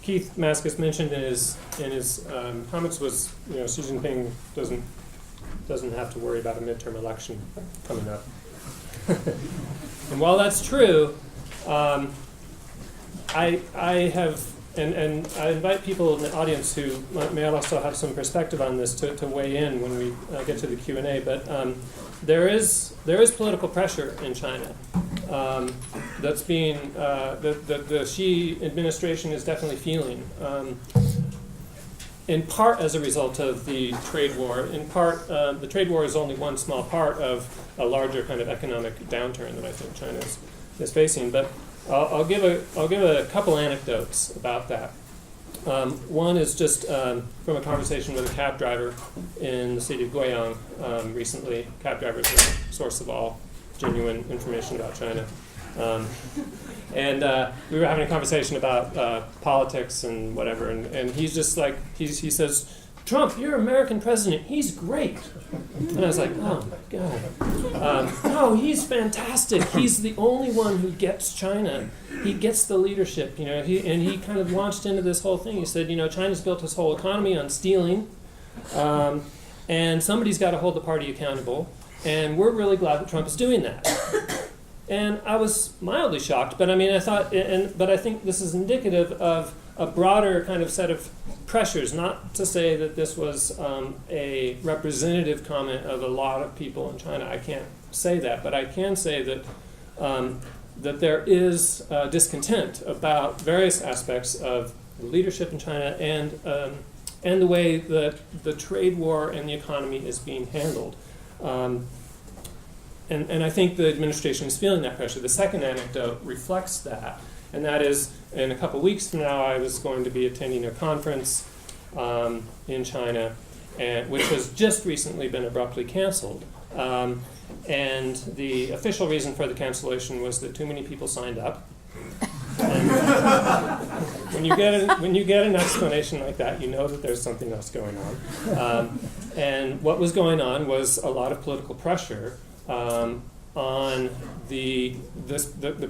Keith Maskus mentioned in his comments was, Xi Jinping doesn't have to worry about a midterm election coming up. And while that's true, I have, and I invite people in the audience who may also have some perspective on this to weigh in when we get to the Q&A. But there is political pressure in China that's being that the Xi administration is definitely feeling. In part as a result of the trade war. In part, the trade war is only one small part of a larger kind of economic downturn that I think China is facing. But I'll give a couple anecdotes about that. One is just from a conversation with a cab driver in the city of Guiyang recently. Cab drivers are a source of all genuine information about China. And we were having a conversation about politics and whatever, and he's just like, he says, "Trump, you're American president, he's great." And I was like, oh my God. No, he's fantastic. He's the only one who gets China. He gets the leadership, he kind of launched into this whole thing. He said, China's built his whole economy on stealing, and somebody's got to hold the party accountable, and we're really glad that Trump is doing that. And I was mildly shocked, but I thought, but I think this is indicative of a broader kind of set of pressures. Not to say that this was a representative comment of a lot of people in China. I can't say that, but I can say that that there is discontent about various aspects of leadership in China and the way that the trade war and the economy is being handled. And I think the administration is feeling that pressure. The second anecdote reflects that, and that is, in a couple weeks from now, I was going to be attending a conference in China, which has just recently been abruptly canceled. And the official reason for the cancellation was that too many people signed up. And when you get an explanation like that, you know that there's something else going on. And what was going on was a lot of political pressure on the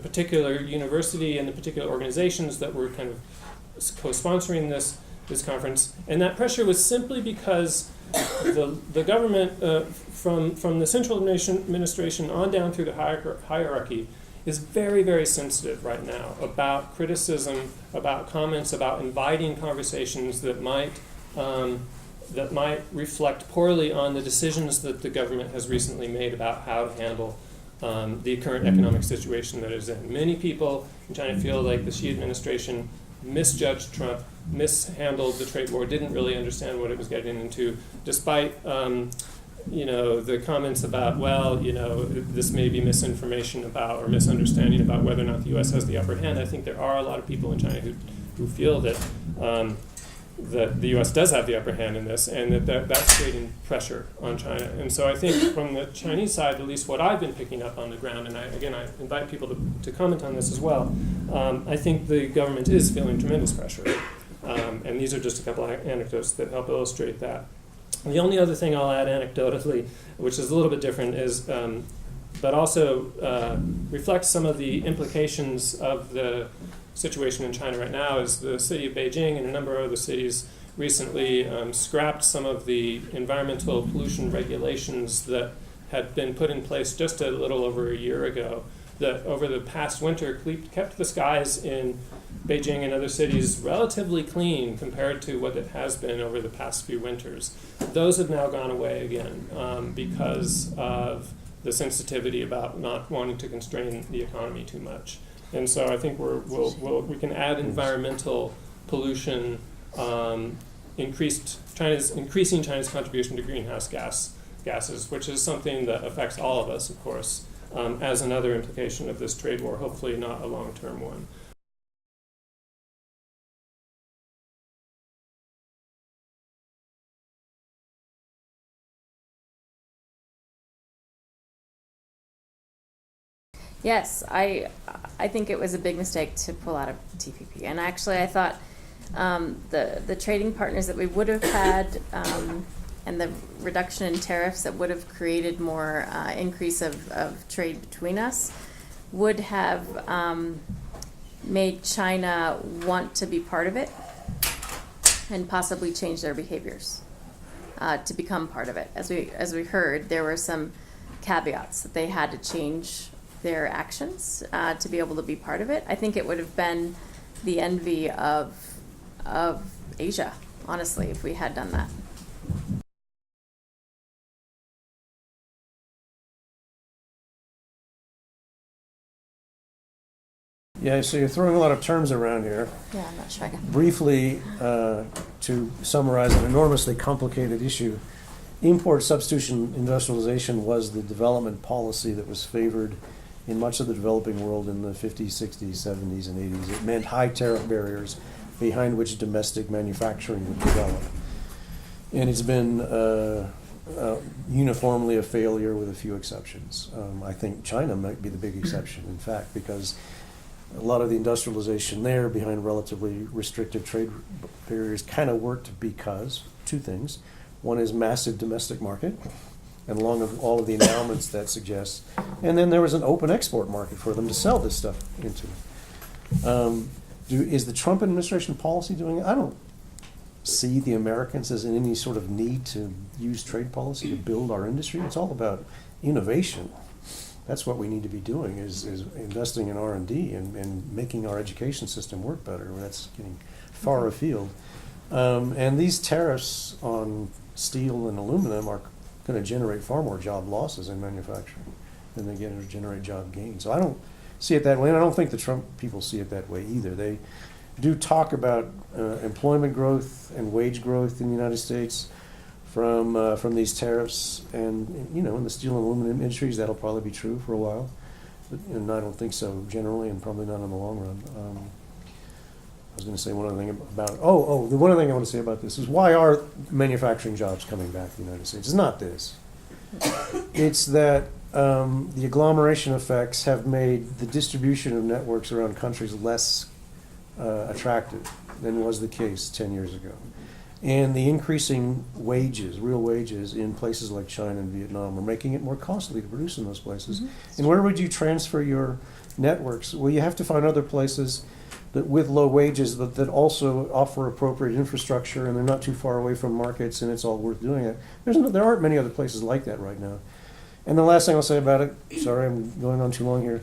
particular university and the particular organizations that were kind of co-sponsoring this conference, and that pressure was simply because the government from the central administration on down through the hierarchy is very, very sensitive right now about criticism, about comments, about inviting conversations that might reflect poorly on the decisions that the government has recently made about how to handle the current economic situation that is in. Many people in China feel like the Xi administration misjudged Trump, mishandled the trade war, didn't really understand what it was getting into, despite the comments about, this may be misinformation about or misunderstanding about whether or not the U.S. has the upper hand. I think there are a lot of people in China who feel that that the U.S. does have the upper hand in this, and that's creating pressure on China. And so I think from the Chinese side, at least what I've been picking up on the ground, and I invite people to comment on this as well, I think the government is feeling tremendous pressure. And these are just a couple of anecdotes that help illustrate that. The only other thing I'll add anecdotally, which is a little bit different, is but also reflects some of the implications of the situation in China right now, is the city of Beijing and a number of other cities recently scrapped some of the environmental pollution regulations that had been put in place just a little over a year ago, that over the past winter kept the skies in Beijing and other cities relatively clean compared to what it has been over the past few winters. Those have now gone away again because of the sensitivity about not wanting to constrain the economy too much. And so I think we can add environmental pollution, increasing China's contribution to greenhouse gases, which is something that affects all of us, of course, as another implication of this trade war, hopefully not a long-term one.
Yes, I think it was a big mistake to pull out of TPP. And actually, I thought the trading partners that we would have had and the reduction in tariffs that would have created more increase of trade between us would have made China want to be part of it and possibly change their behaviors to become part of it. As we heard, there were some caveats that they had to change their actions to be able to be part of it. I think it would have been the envy of Asia, honestly, if we had done that.
Yeah, so you're throwing a lot of terms around here.
Yeah, I'm not sure I can.
Briefly, to summarize an enormously complicated issue, import substitution industrialization was the development policy that was favored in much of the developing world in the 50s, 60s, 70s, and 80s. It meant high tariff barriers behind which domestic manufacturing would develop. And it's been uniformly a failure with a few exceptions. I think China might be the big exception, in fact, because a lot of the industrialization there behind relatively restrictive trade barriers kind of worked because two things. One is massive domestic market, and along with all of the endowments that suggests. And then there was an open export market for them to sell this stuff into. Is the Trump administration policy doing it? I don't see the Americans as in any sort of need to use trade policy to build our industry. It's all about innovation. That's what we need to be doing, is investing in R&D and making our education system work better. That's getting far afield. And these tariffs on steel and aluminum are going to generate far more job losses in manufacturing than they generate job gains. So I don't see it that way, and I don't think the Trump people see it that way either. They do talk about employment growth and wage growth in the United States from these tariffs, and in the steel and aluminum industries that'll probably be true for a while, and I don't think so generally, and probably not in the long run. I was going to say one other thing about the one other thing I want to say about this is, why are manufacturing jobs coming back to the United States? It's not this. It's that the agglomeration effects have made the distribution of networks around countries less attractive than was the case 10 years ago. And the increasing wages, real wages, in places like China and Vietnam are making it more costly to produce in those places. Mm-hmm. And where would you transfer your networks? Well, you have to find other places that with low wages that also offer appropriate infrastructure, and they're not too far away from markets, and it's all worth doing it. There aren't many other places like that right now. And the last thing I'll say about it, sorry I'm going on too long here,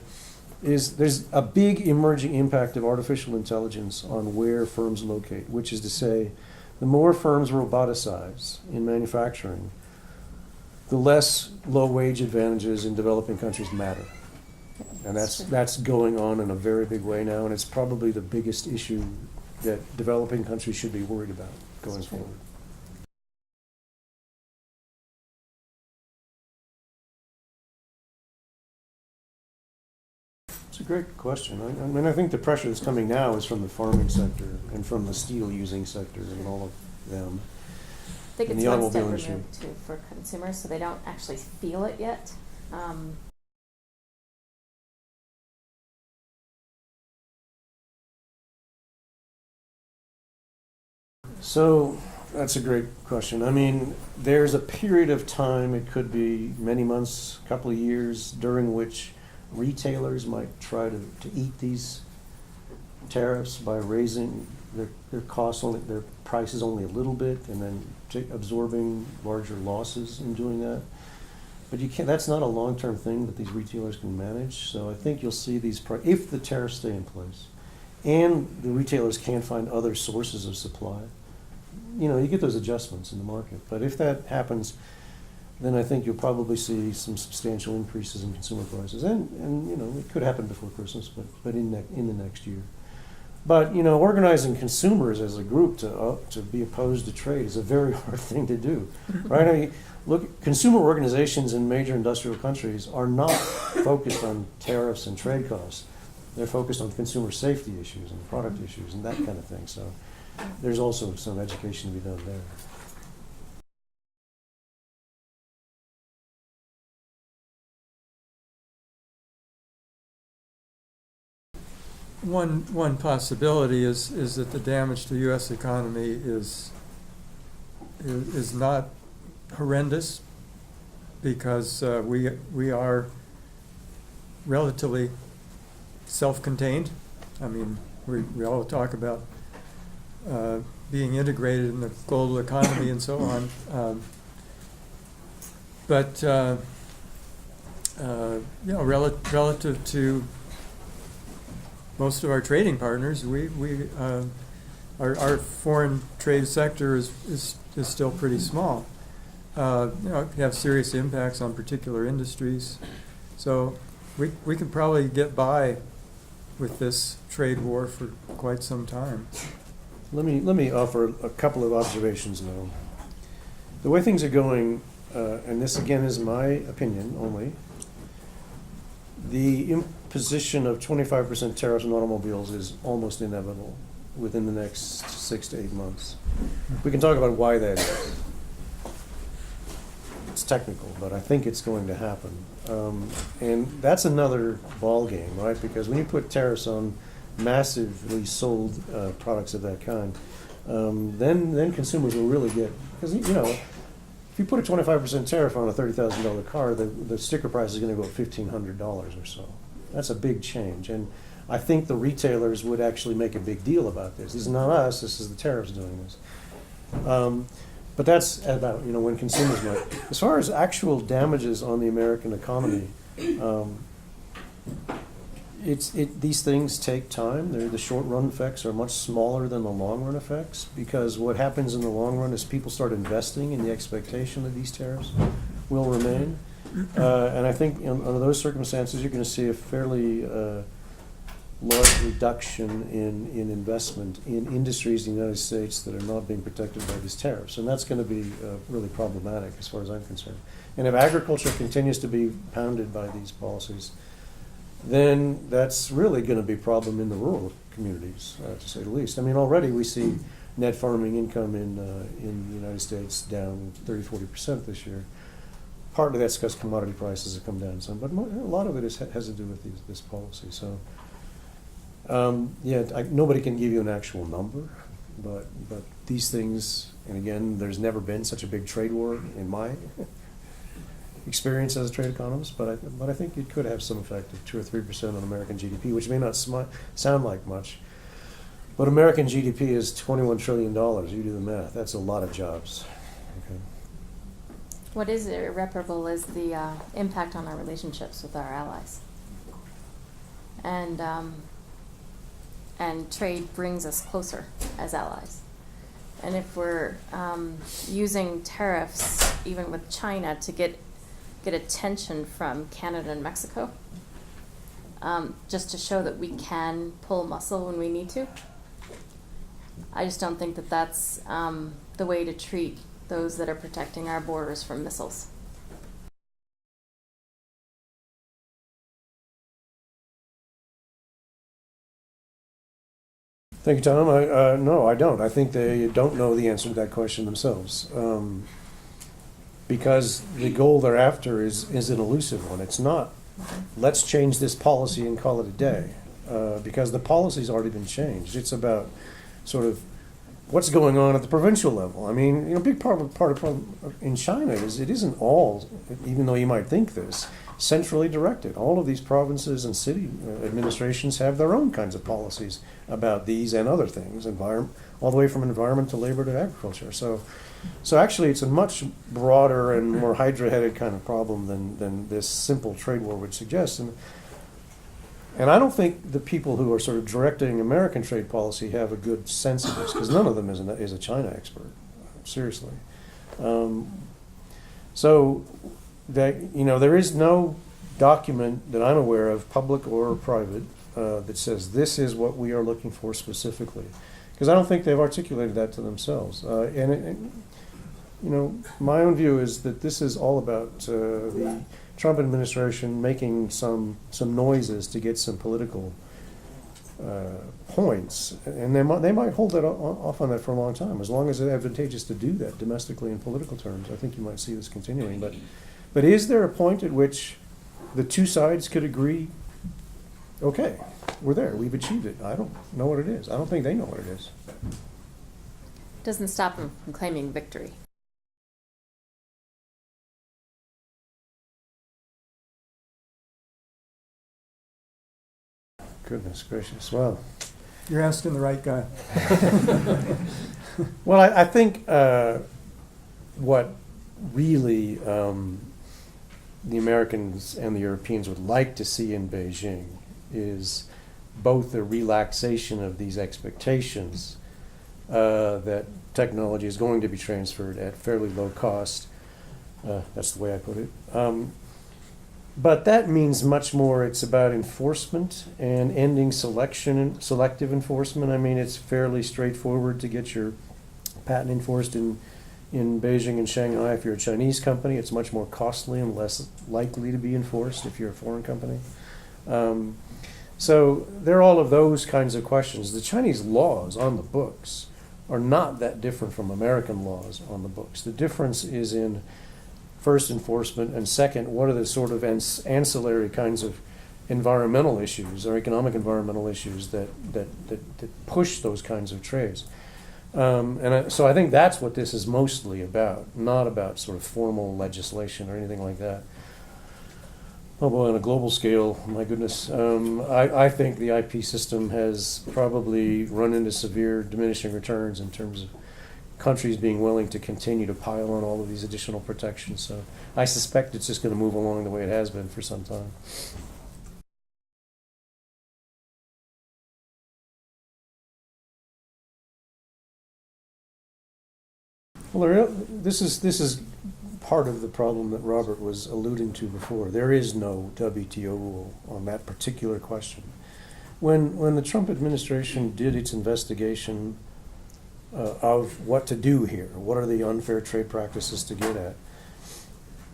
is there's a big emerging impact of artificial intelligence on where firms locate, which is to say, the more firms roboticize in manufacturing, the less low-wage advantages in developing countries matter. And that's going on in a very big way now, and it's probably the biggest issue that developing countries should be worried about going forward. So a great question. I mean, I think the pressure that's coming now is from the farming sector and from the steel-using sector and all of them.
I think
And
it's
the
one step
automobile industry.
removed too for consumers, so they don't actually feel it yet.
So that's a great question. I mean, there's a period of time, it could be many months, a couple of years, during which retailers might try to eat these tariffs by raising their costs, only their prices only a little bit, and then absorbing larger losses in doing that. But you can't. That's not a long-term thing that these retailers can manage. So I think you'll see these if the tariffs stay in place, and the retailers can't find other sources of supply. You know, you get those adjustments in the market. But if that happens, then I think you'll probably see some substantial increases in consumer prices. And you know, it could happen before Christmas, but in the next year. But, you know, organizing consumers as a group to be opposed to trade is a very hard thing to do, right? I mean, look, consumer organizations in major industrial countries are not focused on tariffs and trade costs. They're focused on consumer safety issues and product issues and that kind of thing. So there's also some education to be done there.
One possibility is that the damage to the U.S. economy is not horrendous, because we are relatively self-contained. I mean, we all talk about being integrated in the global economy and so on, but you know, relative to most of our trading partners, our foreign trade sector is still pretty small. You know, it can have serious impacts on particular industries. So we can probably get by with this trade war for quite some time.
Let me offer a couple of observations now. The way things are going, and this again is my opinion only, the imposition of 25% tariffs on automobiles is almost inevitable within the next 6 to 8 months. We can talk about why that is. It's technical, but I think it's going to happen. And that's another ball game, right? Because when you put tariffs on massively sold products of that kind, then consumers will really get, because, you know, if you put a 25% tariff on a $30,000 car, the sticker price is going to go up $1,500 or so. That's a big change. And I think the retailers would actually make a big deal about this. This is not us, this is the tariffs doing this. But that's about, you know, when consumers might. As far as actual damages on the American economy, these things take time. The short-run effects are much smaller than the long-run effects, because what happens in the long run is people start investing in the expectation that these tariffs will remain. And I think under those circumstances, you're going to see a fairly large reduction in investment in industries in the United States that are not being protected by these tariffs. And that's going to be really problematic as far as I'm concerned. And if agriculture continues to be pounded by these policies, then that's really going to be a problem in the rural communities, to say the least. I mean, already we see net farming income in the United States down 30-40% this year. Partly that's because commodity prices have come down some, but a lot of it has to do with this policy. So, nobody can give you an actual number, but these things, and again, there's never been such a big trade war in my experience as a trade economist, but I think it could have some effect of 2 or 3% on American GDP, which may not sound like much, but American GDP is $21 trillion. You do the math. That's a lot of jobs. Okay.
What is irreparable is the impact on our relationships with our allies. And trade brings us closer as allies. And if we're using tariffs, even with China, to get attention from Canada and Mexico, just to show that we can pull muscle when we need to, I just don't think that that's the way to treat those that are protecting our borders from missiles.
Thank you, Tom. No, I don't. I think they don't know the answer to that question themselves. Because the goal they're after is an elusive one. It's not, let's change this policy and call it a day. Because the policy's already been changed. It's about sort of what's going on at the provincial level. I mean, big part of the problem in China is it isn't all, even though you might think this, centrally directed. All of these provinces and city administrations have their own kinds of policies about these and other things, all the way from environment to labor to agriculture. So actually, it's a much broader and more hydra-headed kind of problem than this simple trade war would suggest. And I don't think the people who are sort of directing American trade policy have a good sense of this, because none of them is a China expert, seriously. So that there is no document that I'm aware of, public or private, that says this is what we are looking for specifically, because I don't think they've articulated that to themselves. My own view is that this is all about the Trump administration making some noises to get some political points, and they might hold that off on that for a long time, as long as it's advantageous to do that domestically in political terms. I think you might see this continuing. But is there a point at which the two sides could agree, okay, we're there, we've achieved it? I don't know what it is. I don't think they know what it is.
Doesn't stop them from claiming victory.
Goodness gracious. Well,
You're asking the right guy.
well, I think what really the Americans and the Europeans would like to see in Beijing is both the relaxation of these expectations that technology is going to be transferred at fairly low cost. That's the way I put it. But that means much more. It's about enforcement and ending selective enforcement. I mean, it's fairly straightforward to get your patent enforced in Beijing and Shanghai. If you're a Chinese company, it's much more costly and less likely to be enforced if you're a foreign company. So there are all of those kinds of questions. The Chinese laws on the books are not that different from American laws on the books. The difference is in first, enforcement, and second, what are the sort of ancillary kinds of environmental issues or economic environmental issues that push those kinds of trades. So I think that's what this is mostly about, not about sort of formal legislation or anything like that. Oh boy, on a global scale, my goodness, I think the IP system has probably run into severe diminishing returns in terms of countries being willing to continue to pile on all of these additional protections. So I suspect it's just going to move along the way it has been for some time. Well, this is part of the problem that Robert was alluding to before. There is no WTO rule on that particular question. When the Trump administration did its investigation of what to do here, what are the unfair trade practices to get at,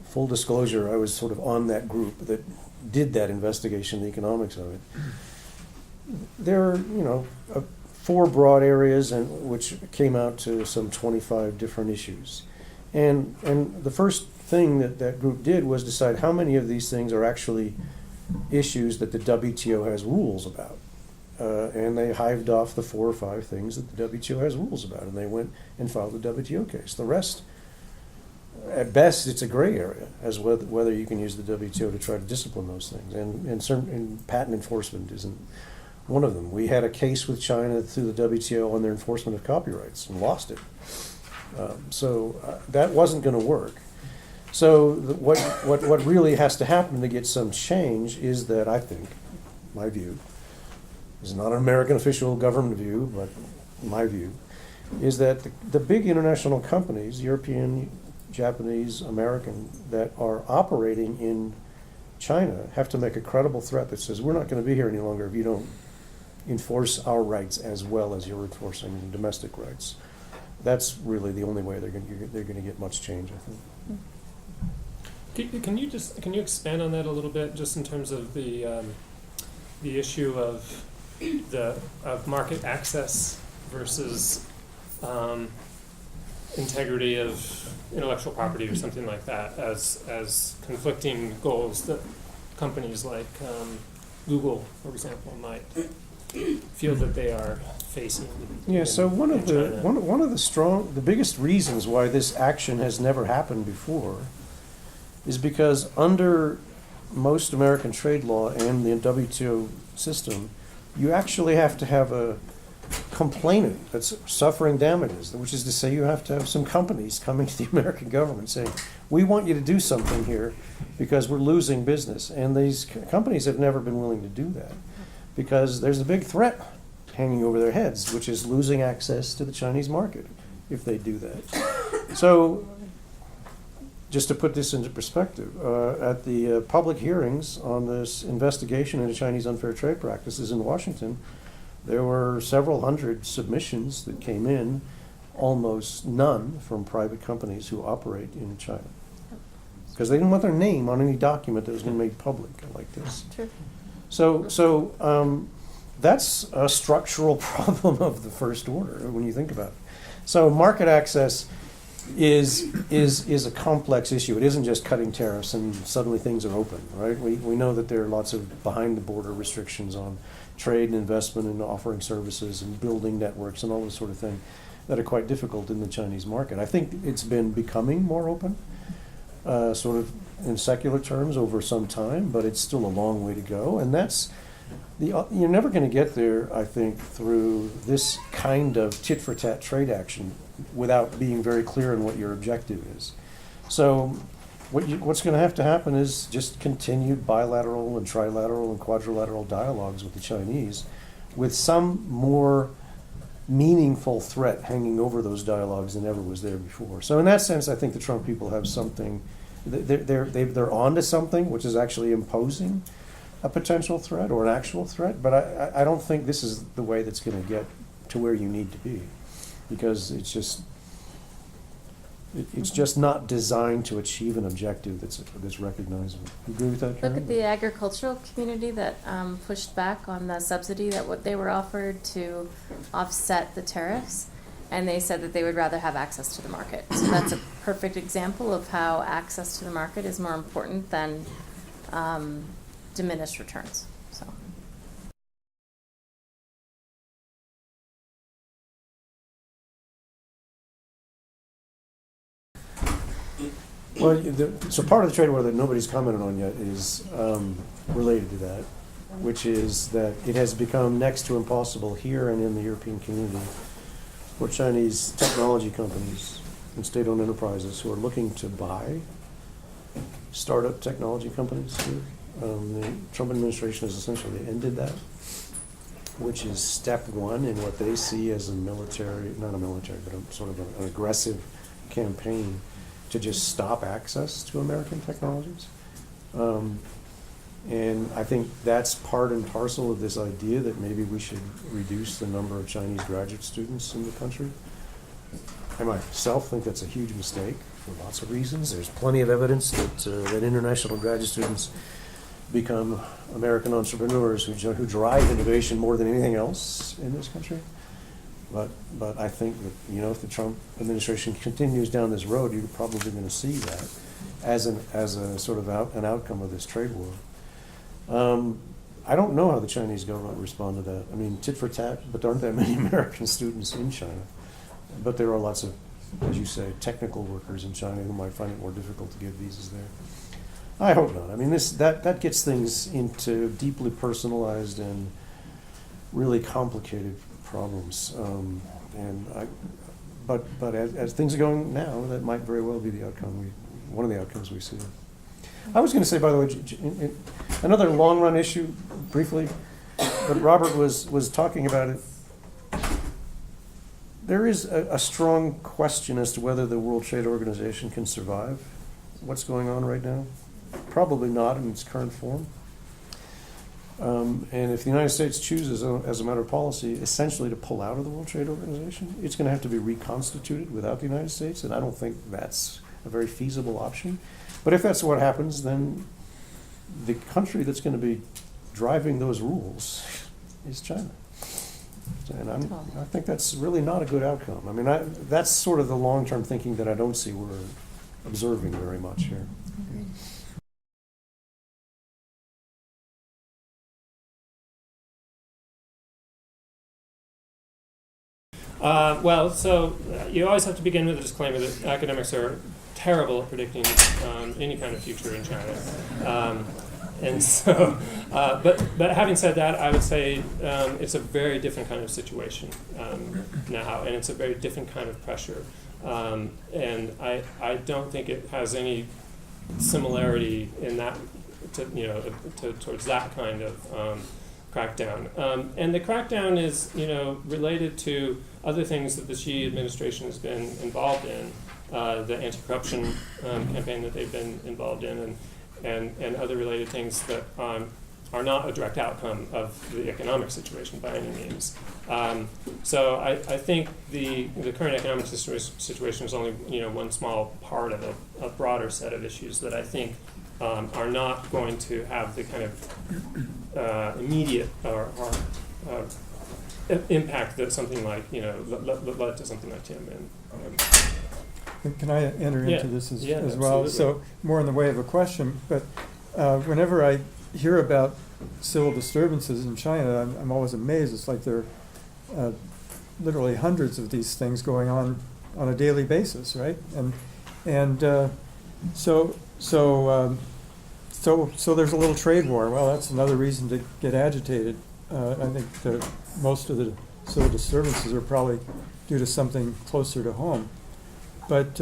full disclosure, I was sort of on that group that did that investigation, the economics of it. There are, 4 broad areas which came out to some 25 different issues. And the first thing that group did was decide how many of these things are actually issues that the WTO has rules about. And they hived off the 4 or 5 things that the WTO has rules about, and they went and filed a WTO case. The rest, at best, it's a gray area as whether you can use the WTO to try to discipline those things. And patent enforcement isn't one of them. We had a case with China through the WTO on their enforcement of copyrights and lost it. So that wasn't going to work. So what really has to happen to get some change is that, I think, my view, this is not an American official government view, but my view, is that the big international companies, European, Japanese, American, that are operating in China have to make a credible threat that says, we're not going to be here any longer if you don't enforce our rights as well as you're enforcing domestic rights. That's really the only way they're going to get much change, I think.
Can you expand on that a little bit, just in terms of the issue of of market access versus integrity of intellectual property or something like that as conflicting goals that companies like Google, for example, might feel that they are facing.
Yeah, so one of
China.
the biggest reasons why this action has never happened before is because under most American trade law and the WTO system, you actually have to have a complainant that's suffering damages, which is to say you have to have some companies coming to the American government saying, we want you to do something here because we're losing business. And these companies have never been willing to do that because there's a big threat hanging over their heads, which is losing access to the Chinese market if they do that. So just to put this into perspective, at the public hearings on this investigation into Chinese unfair trade practices in Washington, there were several hundred submissions that came in, almost none from private companies who operate in China. Because they didn't want their name on any document that was going to be made public like this.
True.
So that's a structural problem of the first order when you think about it. So market access is a complex issue. It isn't just cutting tariffs and suddenly things are open, right? We know that there are lots of behind-the-border restrictions on trade and investment and offering services and building networks and all this sort of thing that are quite difficult in the Chinese market. I think it's been becoming more open, sort of in secular terms over some time, but it's still a long way to go. And that's you're never going to get there, I think, through this kind of tit-for-tat trade action without being very clear on what your objective is. So what's going to happen is just continued bilateral and trilateral and quadrilateral dialogues with the Chinese with some more meaningful threat hanging over those dialogues than ever was there before. So in that sense, I think the Trump people have something, they're onto something which is actually imposing a potential threat or an actual threat, but I don't think this is the way that's going to get to where you need to be, because it's just not designed to achieve an objective that's recognizable. You agree with that, Karen?
Look at the agricultural community that pushed back on the subsidy that what they were offered to offset the tariffs, and they said that they would rather have access to the market. So that's a perfect example of how access to the market is more important than diminished returns. So.
Well, so part of the trade war that nobody's commented on yet is related to that, which is that it has become next to impossible here and in the European community for Chinese technology companies and state-owned enterprises who are looking to buy startup technology companies here. The Trump administration has essentially ended that, which is step one in what they see as a military, not a military, but a sort of an aggressive campaign to just stop access to American technologies. And I think that's part and parcel of this idea that maybe we should reduce the number of Chinese graduate students in the country. I myself think that's a huge mistake for lots of reasons. There's plenty of evidence that international graduate students become American entrepreneurs who drive innovation more than anything else in this country. But I think that, if the Trump administration continues down this road, you're probably going to see that as a sort of an outcome of this trade war. I don't know how the Chinese government respond to that. I mean, tit for tat, but there aren't that many American students in China. But there are lots of, as you say, technical workers in China who might find it more difficult to get visas there. I hope not. I mean, that gets things into deeply personalized and really complicated problems. But as things are going now, that might very well be the outcome. One of the outcomes we see. I was going to say, by the way, another long-run issue, briefly, but Robert was talking about it. There is a strong question as to whether the World Trade Organization can survive what's going on right now. Probably not in its current form. And if the United States chooses, as a matter of policy, essentially to pull out of the World Trade Organization, it's going to have to be reconstituted without the United States, and I don't think that's a very feasible option. But if that's what happens, then the country that's going to be driving those rules is China. And I think that's really not a good outcome. I mean, that's sort of the long-term thinking that I don't see we're observing very much here.
You always have to begin with a disclaimer that academics are terrible at predicting any kind of future in China. But having said that, I would say it's a very different kind of situation now, and it's a very different kind of pressure. And I don't think it has any similarity in that, towards that kind of crackdown. And the crackdown is, related to other things that the Xi administration has been involved in, the anti-corruption campaign that they've been involved in, and other related things that are not a direct outcome of the economic situation by any means. So I think the current economic situation is only one small part of a broader set of issues that I think are not going to have the kind of immediate or impact that something like led to something like Tim.
Can I enter into this as well?
Absolutely.
So more in the way of a question, but whenever I hear about civil disturbances in China, I'm always amazed. It's like there are literally hundreds of these things going on a daily basis, right? So there's a little trade war. Well, that's another reason to get agitated. I think most of the civil disturbances are probably due to something closer to home. But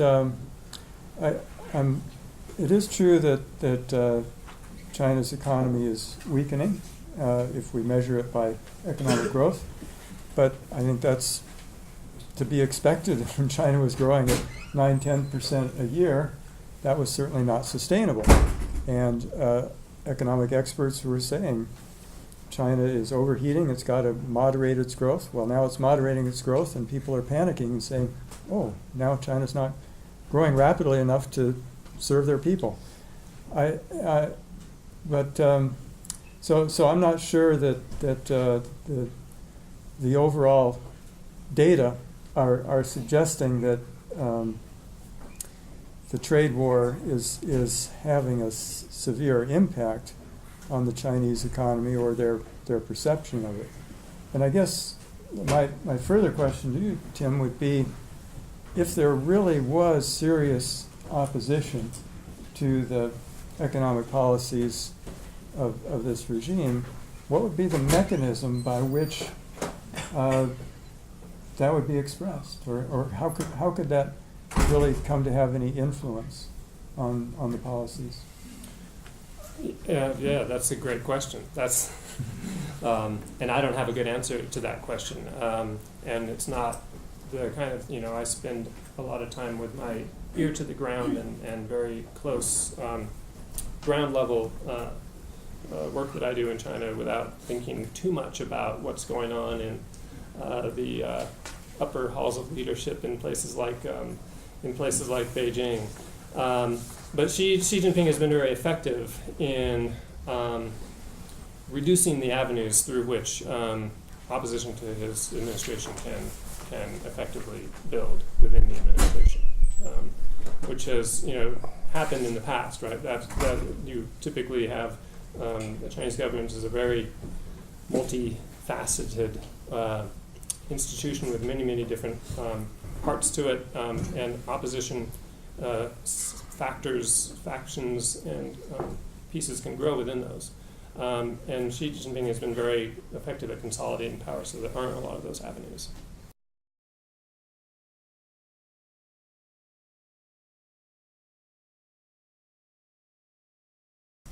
it is true that China's economy is weakening if we measure it by economic growth. But I think that's to be expected. When China was growing at 9-10% a year, that was certainly not sustainable. And economic experts were saying China is overheating, it's got to moderate its growth. Well, now it's moderating its growth, and people are panicking and saying, oh, now China's not growing rapidly enough to serve their people. So I'm not sure that the overall data are suggesting that the trade war is having a severe impact on the Chinese economy or their perception of it. And I guess my further question to you, Tim, would be if there really was serious opposition to the economic policies of this regime, what would be the mechanism by which that would be expressed? Or how could that really come to have any influence on the policies?
Yeah, that's a great question. That's and I don't have a good answer to that question. And it's not the kind of, I spend a lot of time with my ear to the ground and very close ground level work that I do in China without thinking too much about what's going on in the upper halls of leadership in places like Beijing. But Xi Jinping has been very effective in reducing the avenues through which opposition to his administration can effectively build within the administration, which has happened in the past, right? That you typically have the Chinese government is a very multifaceted institution with many different parts to it, and opposition factions, and pieces can grow within those. And Xi Jinping has been very effective at consolidating power, so there aren't a lot of those avenues.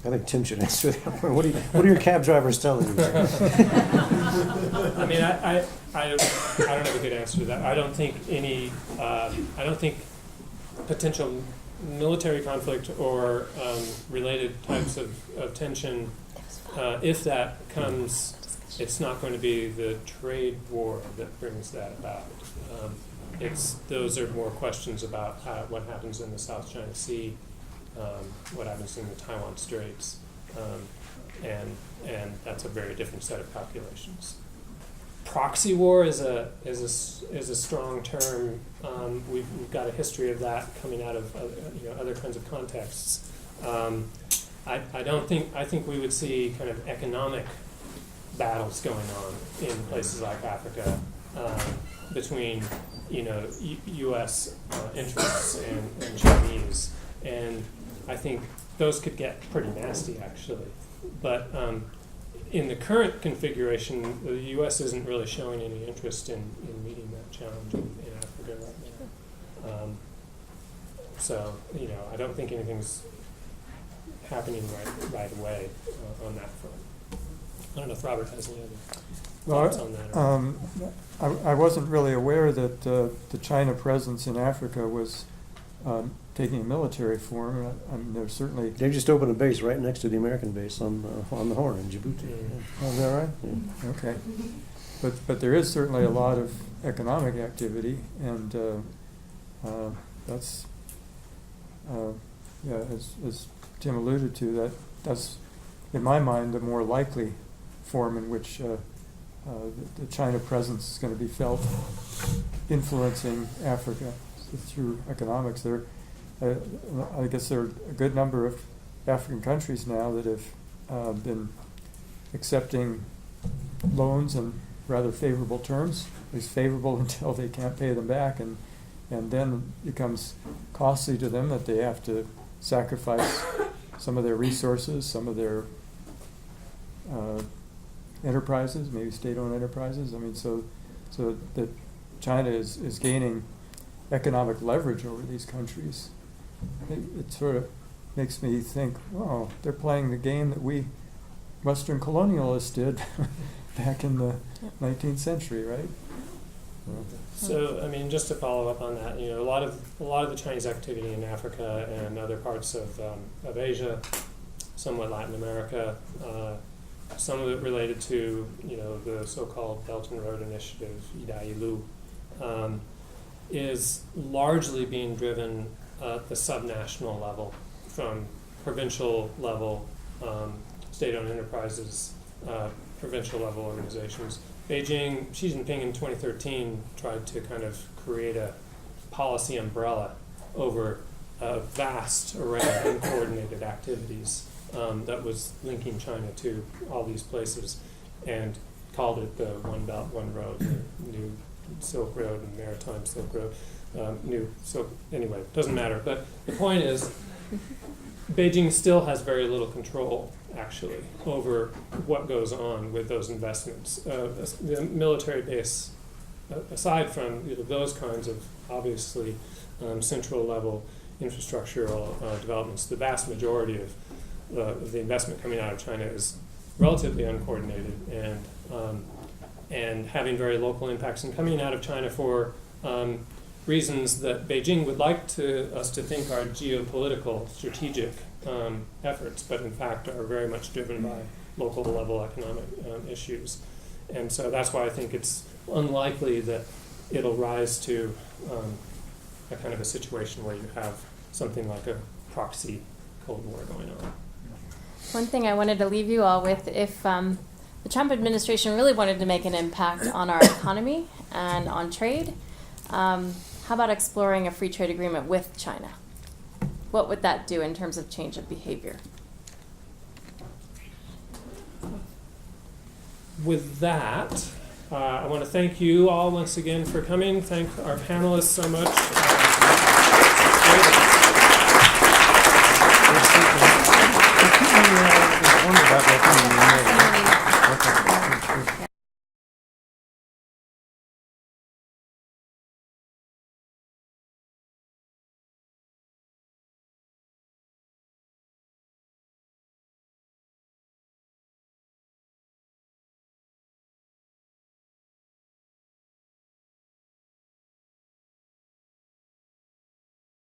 I think Tim should answer that. What are your cab drivers telling you?
I mean, I don't have a good answer to that. I don't think potential military conflict or related types of tension, if that comes, it's not going to be the trade war that brings that about. Those are more questions about what happens in the South China Sea, what happens in the Taiwan Straits, and that's a very different set of calculations. Proxy war is a strong term. We've got a history of that coming out of other kinds of contexts. I think we would see kind of economic battles going on in places like Africa between U.S. interests and Chinese, and I think those could get pretty nasty actually. But in the current configuration, the U.S. isn't really showing any interest in meeting that challenge in Africa right now. So I don't think anything's happening right away on that front. I don't know if Robert has any other thoughts on that.
I wasn't really aware that the China presence in Africa was taking a military form. I mean, there's certainly.
They just opened a base right next to the American base on the Horn in Djibouti.
Oh, is that right? Yeah. Okay. But there is certainly a lot of economic activity, and that's as Tim alluded to, that's in my mind the more likely form in which the China presence is going to be felt, influencing Africa through economics. I guess there are a good number of African countries now that have been accepting loans on rather favorable terms, at least favorable until they can't pay them back, and then it becomes costly to them that they have to sacrifice some of their resources, some of their enterprises, maybe state-owned enterprises. I mean, so that China is gaining economic leverage over these countries. It sort of makes me think, wow, they're playing the game that we Western colonialists did back in the 19th century, right?
So, I mean, just to follow up on that, a lot of the Chinese activity in Africa and other parts of Asia, somewhat Latin America, some of it related to the so-called Belt and Road Initiative, Idailu, is largely being driven at the subnational level, from provincial level, state-owned enterprises, provincial level organizations. Beijing, Xi Jinping in 2013 tried to kind of create a policy umbrella over a vast array of uncoordinated activities that was linking China to all these places, and called it the One Belt, One Road, the New Silk Road and Maritime Silk Road. Anyway, doesn't matter. But the point is, Beijing still has very little control, actually, over what goes on with those investments. The military base, aside from those kinds of obviously central level infrastructural developments, the vast majority of the investment coming out of China is relatively uncoordinated and having very local impacts, and coming out of China for reasons that Beijing would like us to think are geopolitical, strategic efforts, but in fact are very much driven by local level economic issues. And so that's why I think it's unlikely that it'll rise to a kind of a situation where you have something like a proxy Cold War going on.
One thing I wanted to leave you all with, if the Trump administration really wanted to make an impact on our economy and on trade, how about exploring a free trade agreement with China? What would that do in terms of change of behavior?
With that, I want to thank you all once again for coming. Thank our panelists so much.